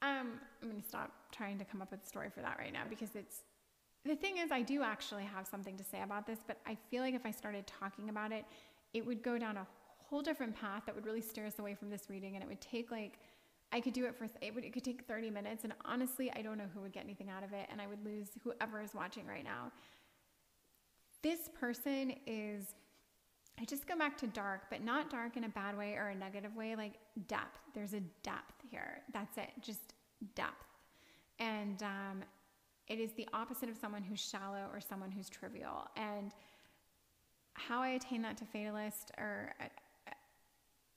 I'm going to stop trying to come up with a story for that right now, because the thing is, I do actually have something to say about this, but I feel like if I started talking about it, it would go down a whole different path that would really steer us away from this reading. And it would take I could do it it could take 30 minutes. And honestly, I don't know who would get anything out of it. And I would lose whoever is watching right now. This person is, I just go back to dark, but not dark in a bad way or a negative way, like depth. There's a depth here. That's it. Just depth. And it is the opposite of someone who's shallow or someone who's trivial. And how I attain that to Fatalist, or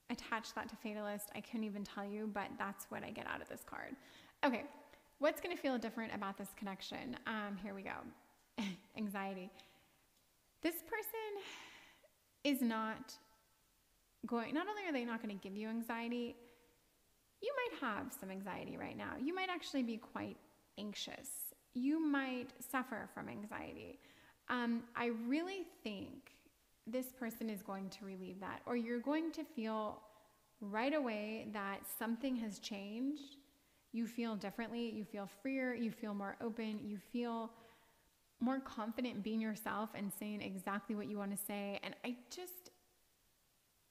attach that to Fatalist, I couldn't even tell you, but that's what I get out of this card. Okay, what's going to feel different about this connection? Here we go. Anxiety. This person is not only are they not going to give you anxiety, you might have some anxiety right now. You might actually be quite anxious. You might suffer from anxiety. I really think this person is going to relieve that, or you're going to feel right away that something has changed. You feel differently. You feel freer. You feel more open. You feel more confident in being yourself and saying exactly what you want to say. And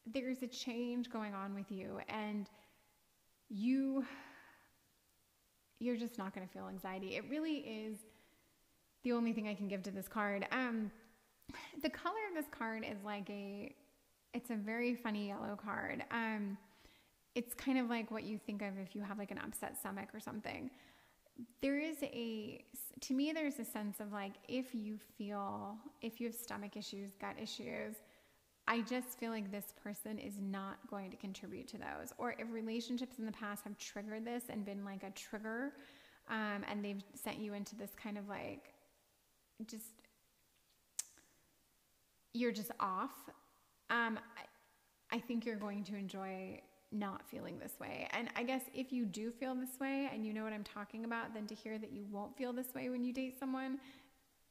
there's a change going on with you, and you're just not going to feel anxiety. It really is the only thing I can give to this card. The color of this card is it's a very funny yellow card. It's kind of like what you think of if you have like an upset stomach or something. To me, there's a sense of if you have stomach issues, gut issues, I just feel like this person is not going to contribute to those. Or if relationships in the past have triggered this and been like a trigger, and they've sent you into this kind of you're just off. I think you're going to enjoy not feeling this way. And I guess if you do feel this way and you know what I'm talking about, then to hear that you won't feel this way when you date someone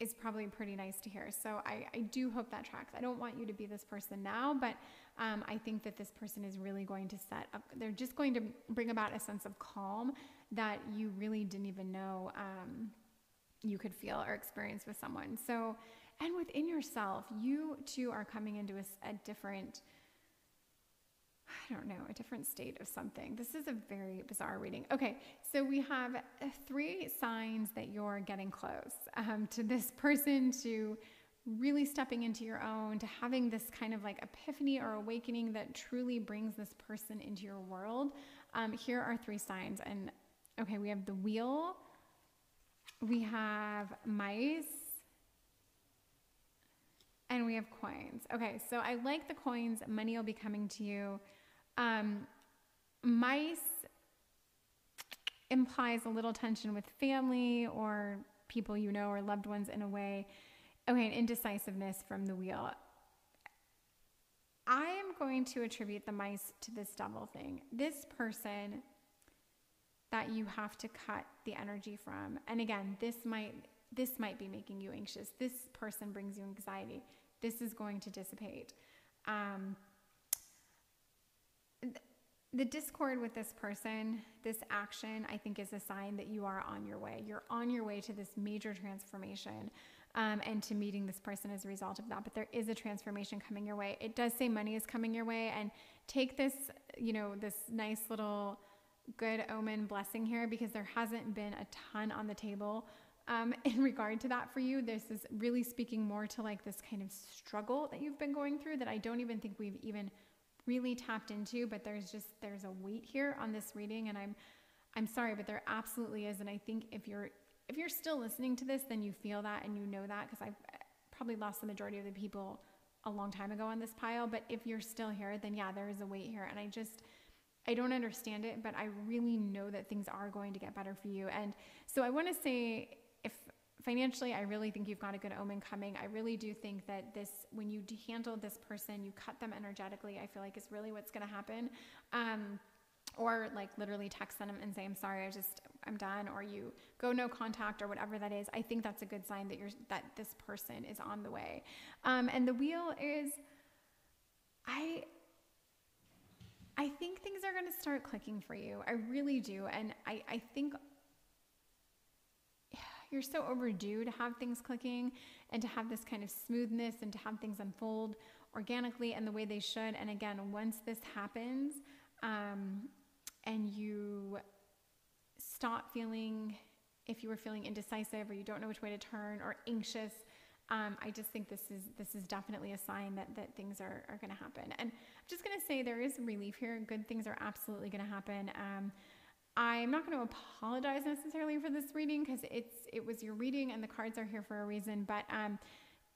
is probably pretty nice to hear. So I do hope that tracks. I don't want you to be this person now, but I think that this person is really going to they're just going to bring about a sense of calm that you really didn't even know you could feel or experience with someone. So, and within yourself, you too are coming into a different, a different state of something. This is a very bizarre reading. Okay, so we have 3 signs that you're getting close to this person, to really stepping into your own, to having this kind of epiphany or awakening that truly brings this person into your world. Here are 3 signs. And okay, we have the Wheel, we have Mice, we have coins. Okay, so I like the coins. Money will be coming to you. Mice implies a little tension with family or people you know or loved ones in a way. Okay, and indecisiveness from the wheel. I am going to attribute the mice to this double thing. This person that you have to cut the energy from. And again, this might be making you anxious. This person brings you anxiety. This is going to dissipate. The discord with this person, this action, I think is a sign that you are on your way. You're on your way to this major transformation and to meeting this person as a result of that. But there is a transformation coming your way. It does say money is coming your way, and take this, this nice little good omen blessing here, because there hasn't been a ton on the table in regard to that for you. This is really speaking more to like this kind of struggle that you've been going through that I don't even think we've even really tapped into, but there's a weight here on this reading, and I'm sorry, but there absolutely is. And I think if you're still listening to this, then you feel that and you know that, because I've probably lost the majority of the people a long time ago on this pile. But if you're still here, then yeah, there is a weight here, and I don't understand it, but I really know that things are going to get better for you. And so I want to say, if financially, I really think you've got a good omen coming. I really do think that when you handle this person, you cut them energetically, I feel like is really what's going to happen. Or like literally text them and say, I'm sorry, I'm done. Or you go no contact or whatever that is. I think that's a good sign that this person is on the way. And the wheel is, I think things are going to start clicking for you. I really do. And I think you're so overdue to have things clicking and to have this kind of smoothness and to have things unfold organically and the way they should. And again, once this happens, and you stop feeling, if you were feeling indecisive or you don't know which way to turn or anxious, I just think this is definitely a sign that things are going to happen. And I'm just going to say there is relief here. Good things are absolutely going to happen. I'm not going to apologize necessarily for this reading, because it was your reading and the cards are here for a reason, but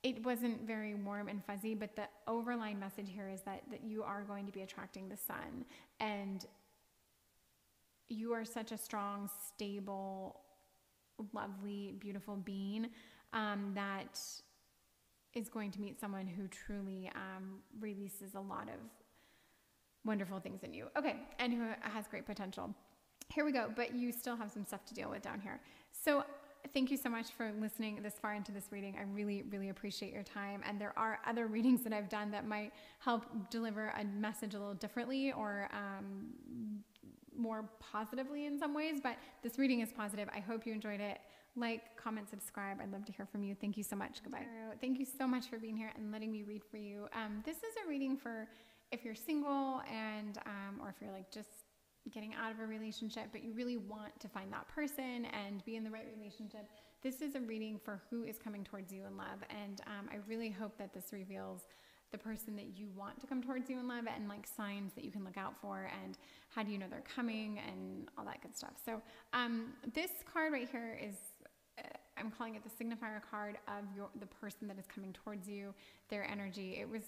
it wasn't very warm and fuzzy. But the overlying message here is that you are going to be attracting the sun, and you are such a strong, stable, lovely, beautiful being that is going to meet someone who truly releases a lot of wonderful things in you. Okay, and who has great potential. Here we go, but you still have some stuff to deal with down here. So thank you so much for listening this far into this reading. I really, really appreciate your time. And there are other readings that I've done that might help deliver a message a little differently or more positively in some ways, but this reading is positive. I hope you enjoyed it. Like, comment, subscribe. I'd love to hear from you. Thank you so much. Goodbye. Thank you so much for being here and letting me read for you. This is a reading for if you're single and or if you're like just getting out of a relationship, but you really want to find that person and be in the right relationship. This is a reading for who is coming towards you in love. And I really hope that this reveals the person that you want to come towards you in love, and like signs that you can look out for, and how do you know they're coming, and all that good stuff. So this card right here is, I'm calling it the signifier card of the person that is coming towards you, their energy. It was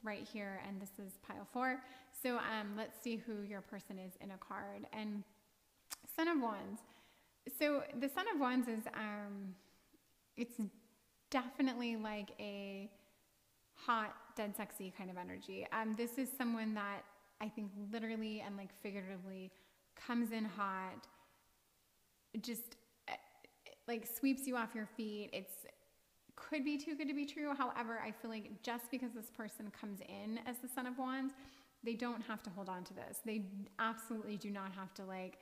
right here, and this is pile 4. So let's see who your person is in a card. And Son of Wands. So the Son of Wands is, it's definitely like a hot, dead sexy kind of energy. This is someone that I think literally and like figuratively comes in hot, just like sweeps you off your feet. Could be too good to be true. However, I feel like just because this person comes in as the Son of Wands, they don't have to hold on to this. They absolutely do not have to like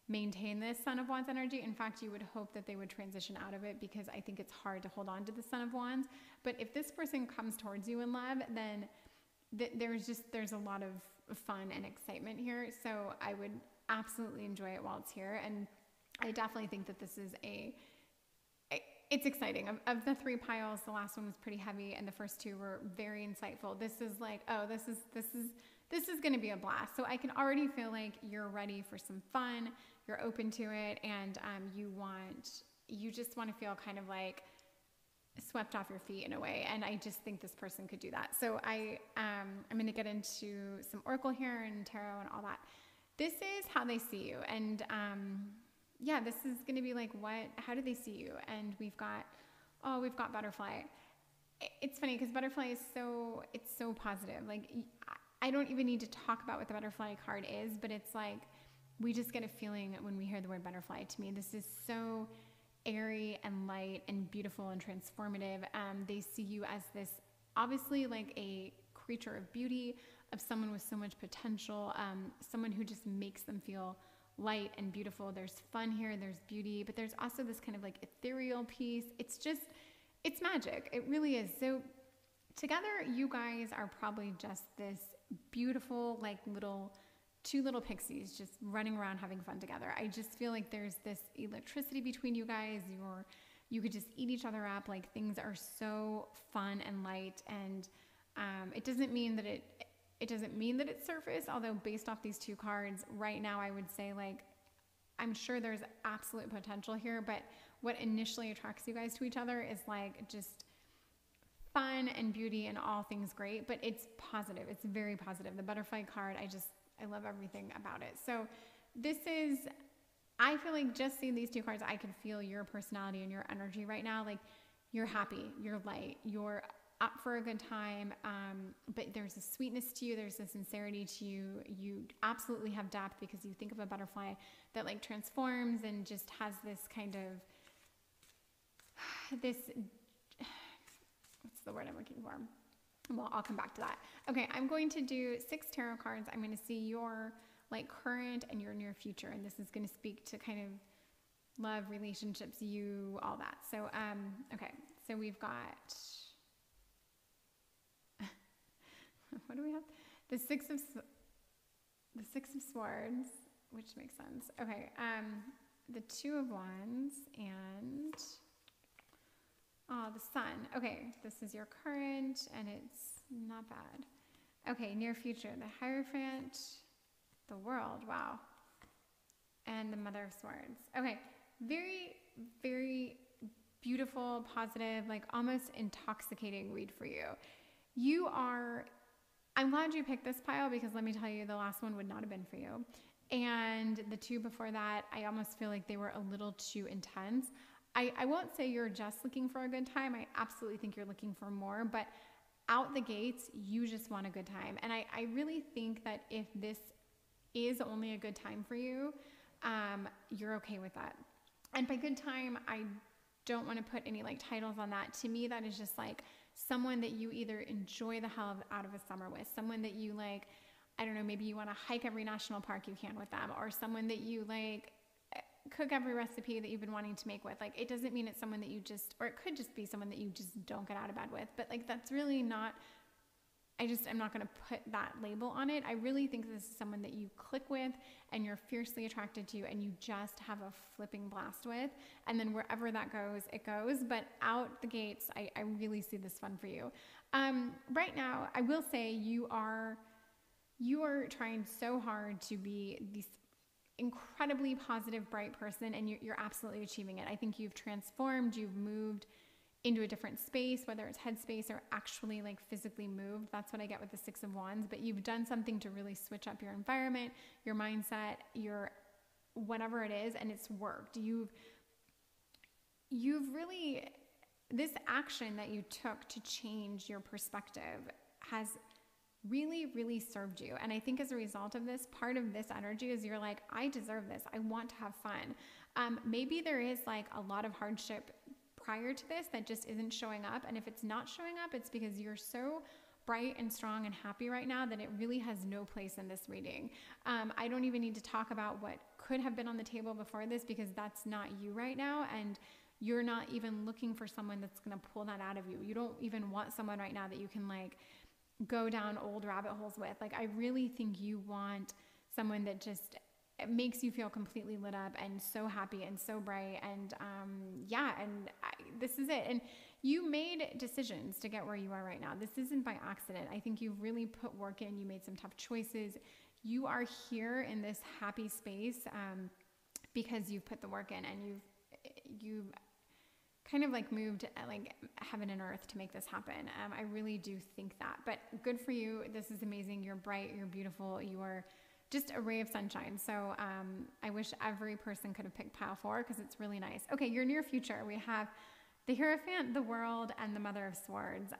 maintain this Son of Wands energy. In fact, you would hope that they would transition out of it, because I think it's hard to hold on to the Son of Wands. But if this person comes towards you in love, then there's a lot of fun and excitement here. So I would absolutely enjoy it while it's here. And I definitely think that this is it's exciting. Of the 3 piles, the last one was pretty heavy and the first 2 were very insightful. This is like, oh, this is going to be a blast. So I can already feel like you're ready for some fun. You're open to it, and you just want to feel kind of like swept off your feet in a way. And I just think this person could do that. So I'm going to get into some oracle here and tarot and all that. This is how they see you. And, yeah, this is going to be like, how do they see you? And we've got butterfly. It's funny because butterfly is it's so positive. Like, I don't even need to talk about what the butterfly card is, but it's like, we just get a feeling when we hear the word butterfly. To me, this is so airy and light and beautiful and transformative. They see you as this, obviously, like a creature of beauty, of someone with so much potential, someone who just makes them feel light and beautiful. There's fun here, there's beauty, but there's also this kind of like ethereal piece. It's magic. It really is. So together, you guys are probably just this beautiful, like two little pixies just running around having fun together. I just feel like there's this electricity between you guys. You could just eat each other up. Like, things are so fun and light. And it doesn't mean that it's surface, although based off these two cards right now, I would say, like, I'm sure there's absolute potential here, but what initially attracts you guys to each other is like just fun and beauty and all things great, but it's positive. It's very positive. The butterfly card, I love everything about it. So I feel like just seeing these two cards, I can feel your personality and your energy right now. Like, you're happy, you're light, you're up for a good time, but there's a sweetness to you, there's a sincerity to you. You absolutely have depth because you think of a butterfly that like transforms and just has this kind of what's the word I'm looking for? Well, I'll come back to that. Okay, I'm going to do 6 tarot cards. I'm going to see your like current and your near future, and this is going to speak to kind of love, relationships, all that. So, okay, so we've got what do we have? The six of Swords, which makes sense. Okay, the 2 of Wands and the Sun. Okay, this is your current, and it's not bad. Okay, near future, the Hierophant, the World, wow, and the Mother of Swords. Okay, very, very beautiful, positive, like almost intoxicating read for you. I'm glad you picked this pile because let me tell you, the last one would not have been for you. And the 2 before that, I almost feel like they were a little too intense. I won't say you're just looking for a good time. I absolutely think you're looking for more, but out the gates, you just want a good time. And I really think that if this is only a good time for you, you're okay with that. And by good time, I don't want to put any like titles on that. To me, that is just like someone that you either enjoy the hell out of a summer with, someone that you like, I don't know, maybe you want to hike every national park you can with them, or someone that you like cook every recipe that you've been wanting to make with. Like, it doesn't mean it's someone that you just, or it could just be someone that you just don't get out of bed with, but like, that's really not, I'm not going to put that label on it. I really think this is someone that you click with and you're fiercely attracted to and you just have a flipping blast with. And then wherever that goes, it goes. But out the gates, I really see this fun for you. Right now, I will say you are trying so hard to be this incredibly positive, bright person, and you're absolutely achieving it. I think you've transformed, you've moved into a different space, whether it's headspace or actually like physically moved. That's what I get with the 6 of Wands, but you've done something to really switch up your environment, your mindset, your whatever it is, and it's worked. You've really, this action that you took to change your perspective has really, really served you. And I think as a result of this, part of this energy is you're like, I deserve this. I want to have fun. Maybe there is like a lot of hardship prior to this that just isn't showing up. And if it's not showing up, it's because you're so bright and strong and happy right now that it really has no place in this reading. I don't even need to talk about what could have been on the table before this because that's not you right now. And you're not even looking for someone that's going to pull that out of you. You don't even want someone right now that you can like go down old rabbit holes with. Like, I really think you want someone that just makes you feel completely lit up and so happy and so bright. And this is it. And you made decisions to get where you are right now. This isn't by accident. I think you've really put work in. You made some tough choices. You are here in this happy space because you've put the work in and you've kind of like moved like heaven and earth to make this happen. I really do think that, but good for you. This is amazing. You're bright, you're beautiful. You are just a ray of sunshine. So, I wish every person could have picked pile 4 because it's really nice. Okay. Your near future, we have the Hierophant, the World, and the Mother of Swords.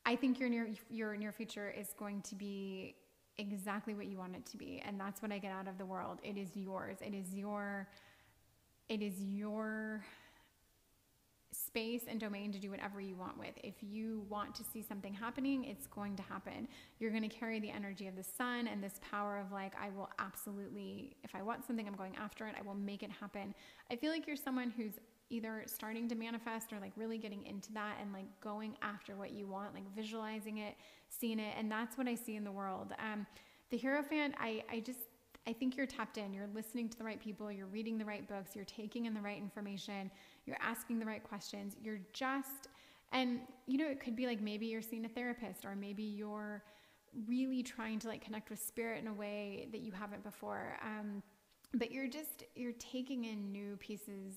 I think your near future is going to be exactly what you want it to be. And that's what I get out of the World. It is yours. It is your space and domain to do whatever you want with. If you want to see something happening, it's going to happen. You're going to carry the energy of the sun and this power of like, I will absolutely, if I want something, I'm going after it. I will make it happen. I feel like you're someone who's either starting to manifest or like really getting into that and like going after what you want, like visualizing it, seeing it. And that's what I see in the World. The Hierophant, I think you're tapped in. You're listening to the right people. You're reading the right books. You're taking in the right information. You're asking the right questions. And it could be like maybe you're seeing a therapist, or maybe you're really trying to like connect with spirit in a way that you haven't before. But you're taking in new pieces,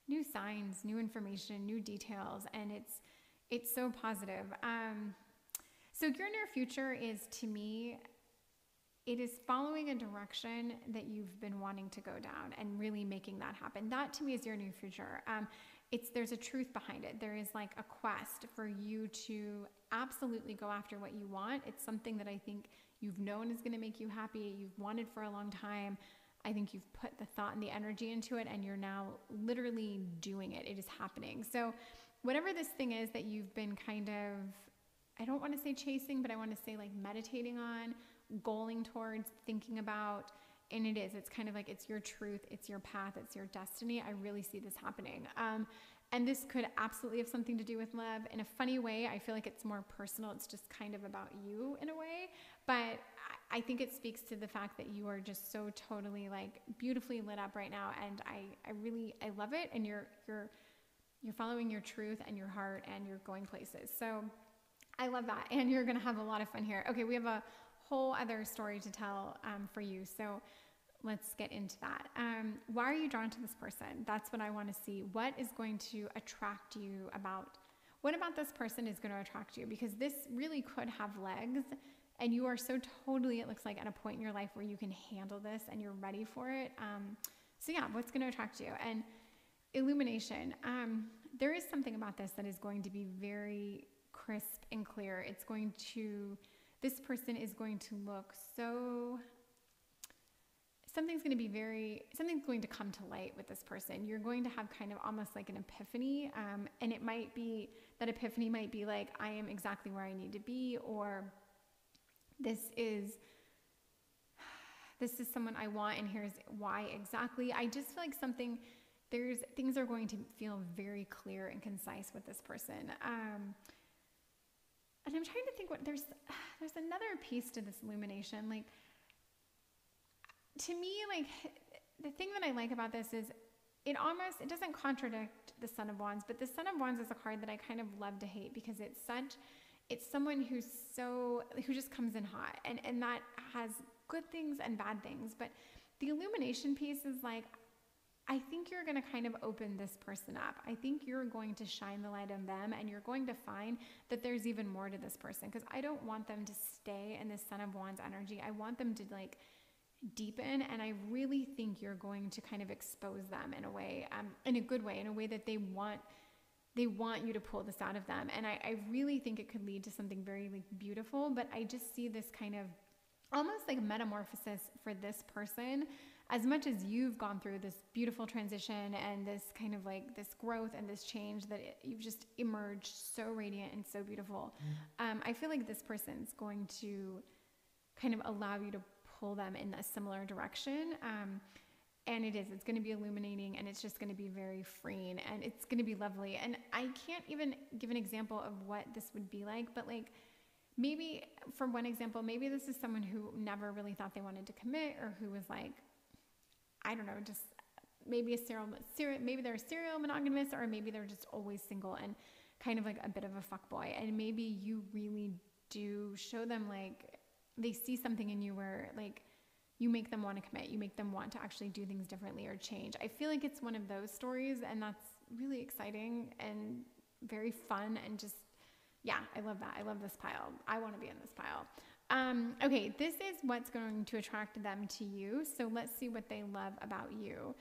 new signs, new information, new details, and it's so positive. So your near future is, to me, it is following a direction that you've been wanting to go down and really making that happen. That to me is your near future. There's a truth behind it. There is like a quest for you to absolutely go after what you want. It's something that I think you've known is going to make you happy. You've wanted for a long time. I think you've put the thought and the energy into it, and you're now literally doing it. It is happening. So whatever this thing is that you've been kind of, I don't want to say chasing, but I want to say like meditating on, goaling towards, thinking about, and it's kind of like, it's your truth, it's your path, it's your destiny. I really see this happening. And this could absolutely have something to do with love. In a funny way, I feel like it's more personal. It's just kind of about you in a way, but I think it speaks to the fact that you are just so totally like beautifully lit up right now. And I love it. And you're following your truth and your heart, and you're going places. So I love that. And you're going to have a lot of fun here. Okay. We have a whole other story to tell for you. So let's get into that. Why are you drawn to this person? That's what I want to see. What is going to attract you what about this person is going to attract you? Because this really could have legs, and you are so totally, it looks like, at a point in your life where you can handle this and you're ready for it. So yeah, what's going to attract you? And illumination. There is something about this that is going to be very crisp and clear. This person is going to look so, something's going to come to light with this person. You're going to have kind of almost like an epiphany. And that epiphany might be like, I am exactly where I need to be, or this is someone I want, and here's why exactly. I just feel like things are going to feel very clear and concise with this person. And I'm trying to think there's another piece to this illumination. Like, to me, like, the thing that I like about this is it doesn't contradict the Son of Wands, but the Son of Wands is a card that I kind of love to hate, because it's someone who just comes in hot, and that has good things and bad things. But the illumination piece is like, I think you're going to kind of open this person up. I think you're going to shine the light on them, and you're going to find that there's even more to this person, because I don't want them to stay in this Son of Wands energy. I want them to like deepen, and I really think you're going to kind of expose them in a way, in a good way, in a way that they want you to pull this out of them. And I really think it could lead to something very like beautiful, but I just see this kind of almost like metamorphosis for this person. As much as you've gone through this beautiful transition and this kind of like this growth and this change, you've just emerged so radiant and so beautiful. I feel like this person's going to kind of allow you to pull them in a similar direction. And it's going to be illuminating, and it's just going to be very freeing, and it's going to be lovely. And I can't even give an example of what this would be like, but like, maybe for one example, maybe this is someone who never really thought they wanted to commit, or who was like, I don't know, just maybe maybe they're a serial monogamous, or maybe they're just always single and kind of like a bit of a fuckboy. And maybe you really do show them, like, they see something in you where like you make them want to commit, you make them want to actually do things differently or change. I feel like it's one of those stories, and that's really exciting and very fun and just, yeah, I love that. I love this pile. I want to be in this pile. Okay, this is what's going to attract them to you. So let's see what they love about you.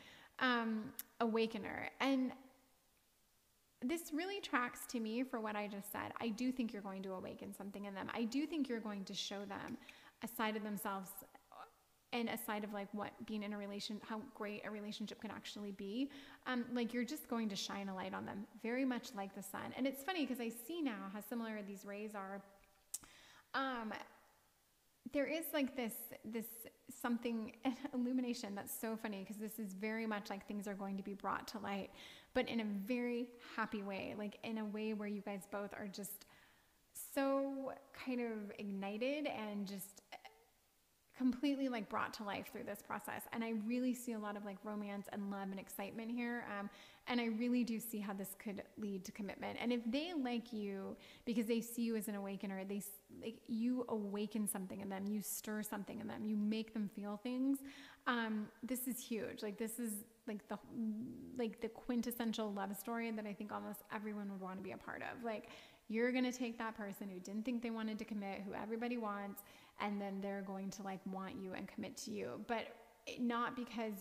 Awakener. And this really tracks to me for what I just said. I do think you're going to awaken something in them. I do think you're going to show them a side of themselves and a side of like what being in a how great a relationship can actually be. Like you're just going to shine a light on them, very much like the sun. And it's funny because I see now how similar these rays are. There is like this something, an illumination that's so funny because this is very much like things are going to be brought to light, but in a very happy way, like in a way where you guys both are just so kind of ignited and just completely like brought to life through this process. And I really see a lot of like romance and love and excitement here. And I really do see how this could lead to commitment. And if they like you because they see you as an awakener, you awaken something in them, you stir something in them, you make them feel things. This is huge. Like this is like the quintessential love story that I think almost everyone would want to be a part of. Like you're going to take that person who didn't think they wanted to commit, who everybody wants, and then they're going to like want you and commit to you, but not because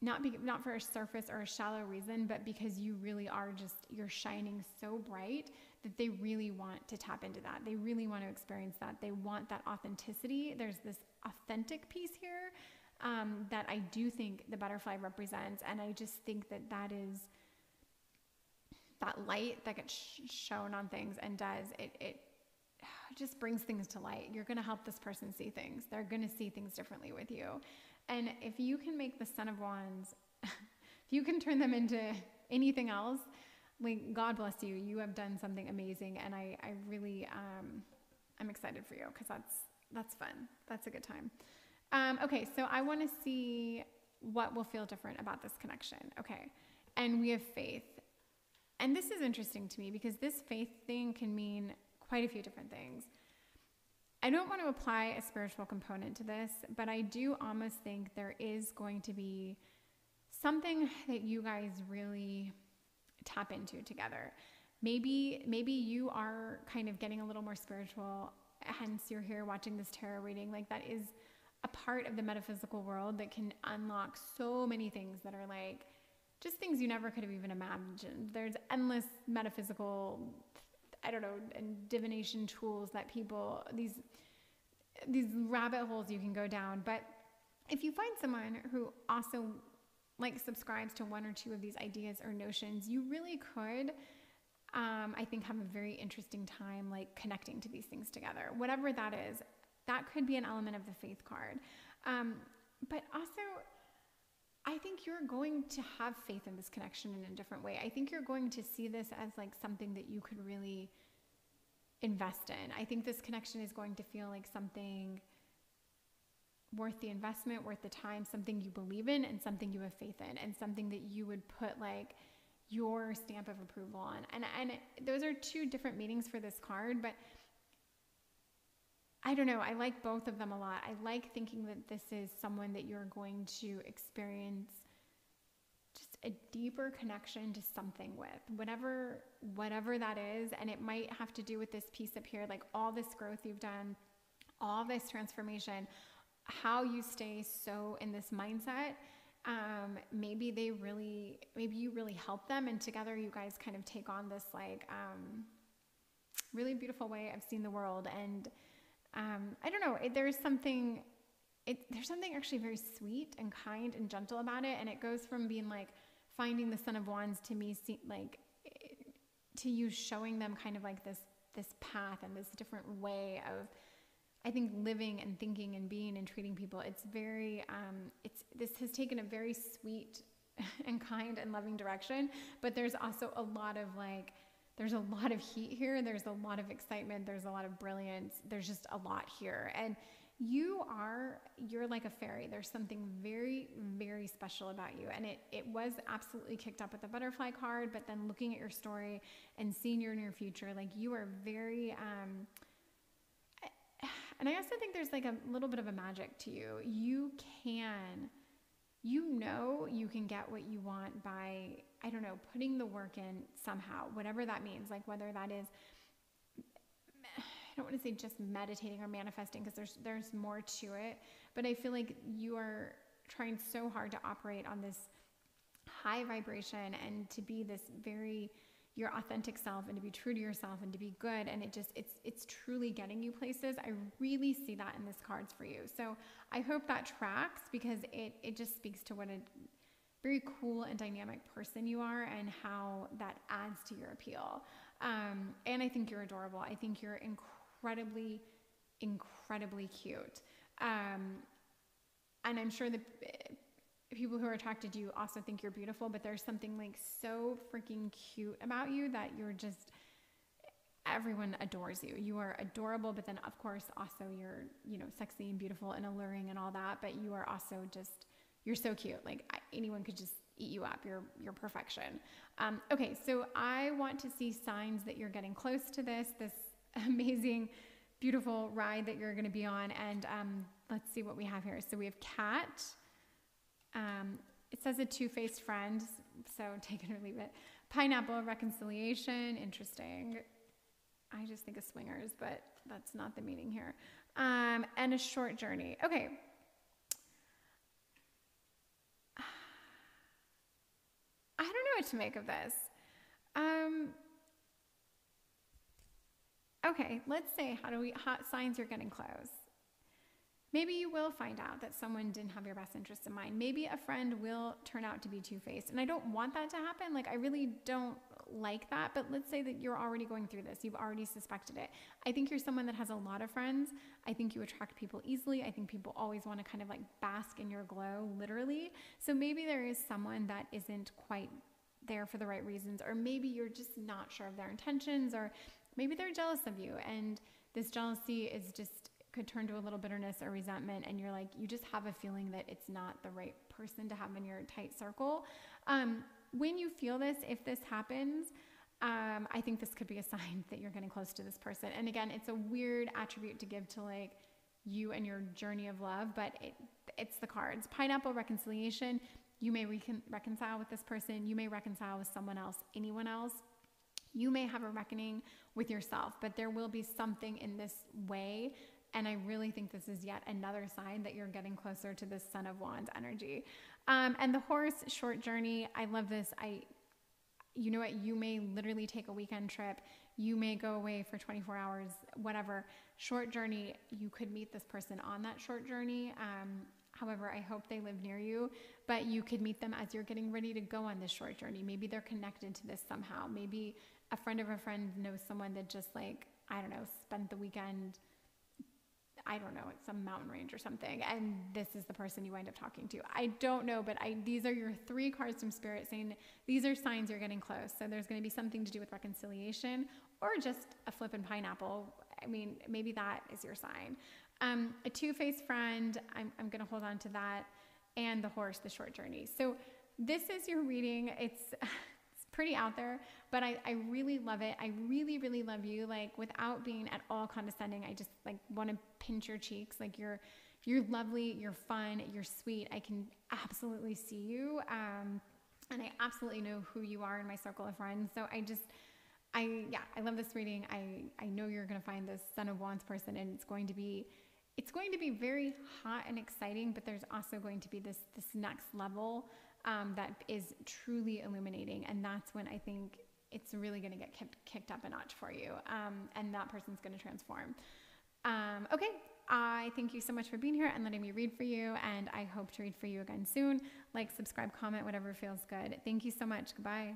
not for a surface or a shallow reason, but because you really are you're shining so bright that they really want to tap into that. They really want to experience that. They want that authenticity. There's this authentic piece here that I do think the butterfly represents. And I just think that is that light that gets shown on things and does it just brings things to light. You're going to help this person see things. They're going to see things differently with you. And if you can make the Son of Wands, if you can turn them into anything else, like God bless you. You have done something amazing. And I really, I'm excited for you because that's fun. That's a good time. Okay. So I want to see what will feel different about this connection. Okay. And we have faith. And this is interesting to me because this faith thing can mean quite a few different things. I don't want to apply a spiritual component to this, but I do almost think there is going to be something that you guys really tap into together. Maybe you are kind of getting a little more spiritual, hence you're here watching this tarot reading. Like that is a part of the metaphysical world that can unlock so many things that are like just things you never could have even imagined. There's endless metaphysical, I don't know, and divination tools that people, these rabbit holes you can go down. But if you find someone who also like subscribes to one or two of these ideas or notions, you really could, I think, have a very interesting time like connecting to these things together. Whatever that is, that could be an element of the faith card. But also, I think you're going to have faith in this connection in a different way. I think you're going to see this as like something that you could really invest in. I think this connection is going to feel like something worth the investment, worth the time, something you believe in and something you have faith in and something that you would put like your stamp of approval on. And those are two different meanings for this card, but I don't know. I like both of them a lot. I like thinking that this is someone that you're going to experience just a deeper connection to something with, whatever that is. And it might have to do with this piece up here, like all this growth you've done, all this transformation, how you stay so in this mindset. Maybe you really help them, and together you guys kind of take on this like really beautiful way of seeing the world. And I don't know, there's something actually very sweet and kind and gentle about it. And it goes from being like finding the Son of Wands to me, to you showing them kind of like this path and this different way of, I think, living and thinking and being and treating people. It's very, this has taken a very sweet and kind and loving direction, but there's also a lot of like, there's a lot of heat here. There's a lot of excitement. There's a lot of brilliance. There's just a lot here. And you're like a fairy. There's something very, very special about you. And it was absolutely kicked up with the butterfly card, but then looking at your story and seeing your near future, like you are very, and I also think there's like a little bit of a magic to you. You can you know you can get what you want by, I don't know, putting the work in somehow, whatever that means, like whether that is, I don't want to say just meditating or manifesting, because there's more to it, but I feel like you are trying so hard to operate on this high vibration and to be this very, your authentic self, and to be true to yourself and to be good. And it's truly getting you places. I really see that in this cards for you. So I hope that tracks, because it just speaks to what a very cool and dynamic person you are, and how that adds to your appeal. And I think you're adorable. I think you're incredibly, incredibly cute. And I'm sure that people who are attracted to you also think you're beautiful, but there's something like so freaking cute about you that you're just, everyone adores you. You are adorable, but then of course also you're, you know, sexy and beautiful and alluring and all that, but you are also just, you're so cute. Like anyone could just eat you up. You're perfection. Okay. So I want to see signs that you're getting close to this amazing, beautiful ride that you're going to be on. And, let's see what we have here. So we have cat. It says a two-faced friend, so take it or leave it. Pineapple, reconciliation, interesting. I just think of swingers, but that's not the meaning here. And a short journey. Okay. I don't know what to make of this. Okay, let's say signs you're getting close. Maybe you will find out that someone didn't have your best interests in mind. Maybe a friend will turn out to be two-faced. And I don't want that to happen. Like, I really don't like that. But let's say that you're already going through this. You've already suspected it. I think you're someone that has a lot of friends. I think you attract people easily. I think people always want to kind of like bask in your glow, literally. So maybe there is someone that isn't quite there for the right reasons. Or maybe you're just not sure of their intentions. Or maybe they're jealous of you. And this jealousy is just could turn to a little bitterness or resentment, and you're like, you just have a feeling that it's not the right person to have in your tight circle. When you feel this, if this happens, I think this could be a sign that you're getting close to this person. And again, it's a weird attribute to give to like you and your journey of love, but it's the cards. Pineapple, reconciliation. You may reconcile with this person. You may reconcile with someone else, anyone else. You may have a reckoning with yourself, but there will be something in this way. And I really think this is yet another sign that you're getting closer to this Son of Wands energy. And the horse, short journey. I love this. You know what? You may literally take a weekend trip. You may go away for 24 hours, whatever. Short journey. You could meet this person on that short journey. However, I hope they live near you, but you could meet them as you're getting ready to go on this short journey. Maybe they're connected to this somehow. Maybe a friend of a friend knows someone that just like, I don't know, spent the weekend, I don't know, at some mountain range or something. And this is the person you wind up talking to. I don't know, but these are your 3 cards from Spirit saying these are signs you're getting close. So there's going to be something to do with reconciliation or just a flippin' pineapple. I mean, maybe that is your sign. A two-faced friend, I'm going to hold on to that. And the horse, the short journey. So this is your reading. It's pretty out there, but I really love it. I really, really love you. Like, without being at all condescending, I just like want to pinch your cheeks. Like, you're lovely, you're fun, you're sweet. I can absolutely see you. And I absolutely know who you are in my circle of friends. So I love this reading. I know you're going to find this Son of Wands person, and it's going to be very hot and exciting, but there's also going to be this next level that is truly illuminating. And that's when I think it's really going to get kicked up a notch for you. And that person's going to transform. Okay. I thank you so much for being here and letting me read for you. And I hope to read for you again soon. Like, subscribe, comment, whatever feels good. Thank you so much. Goodbye.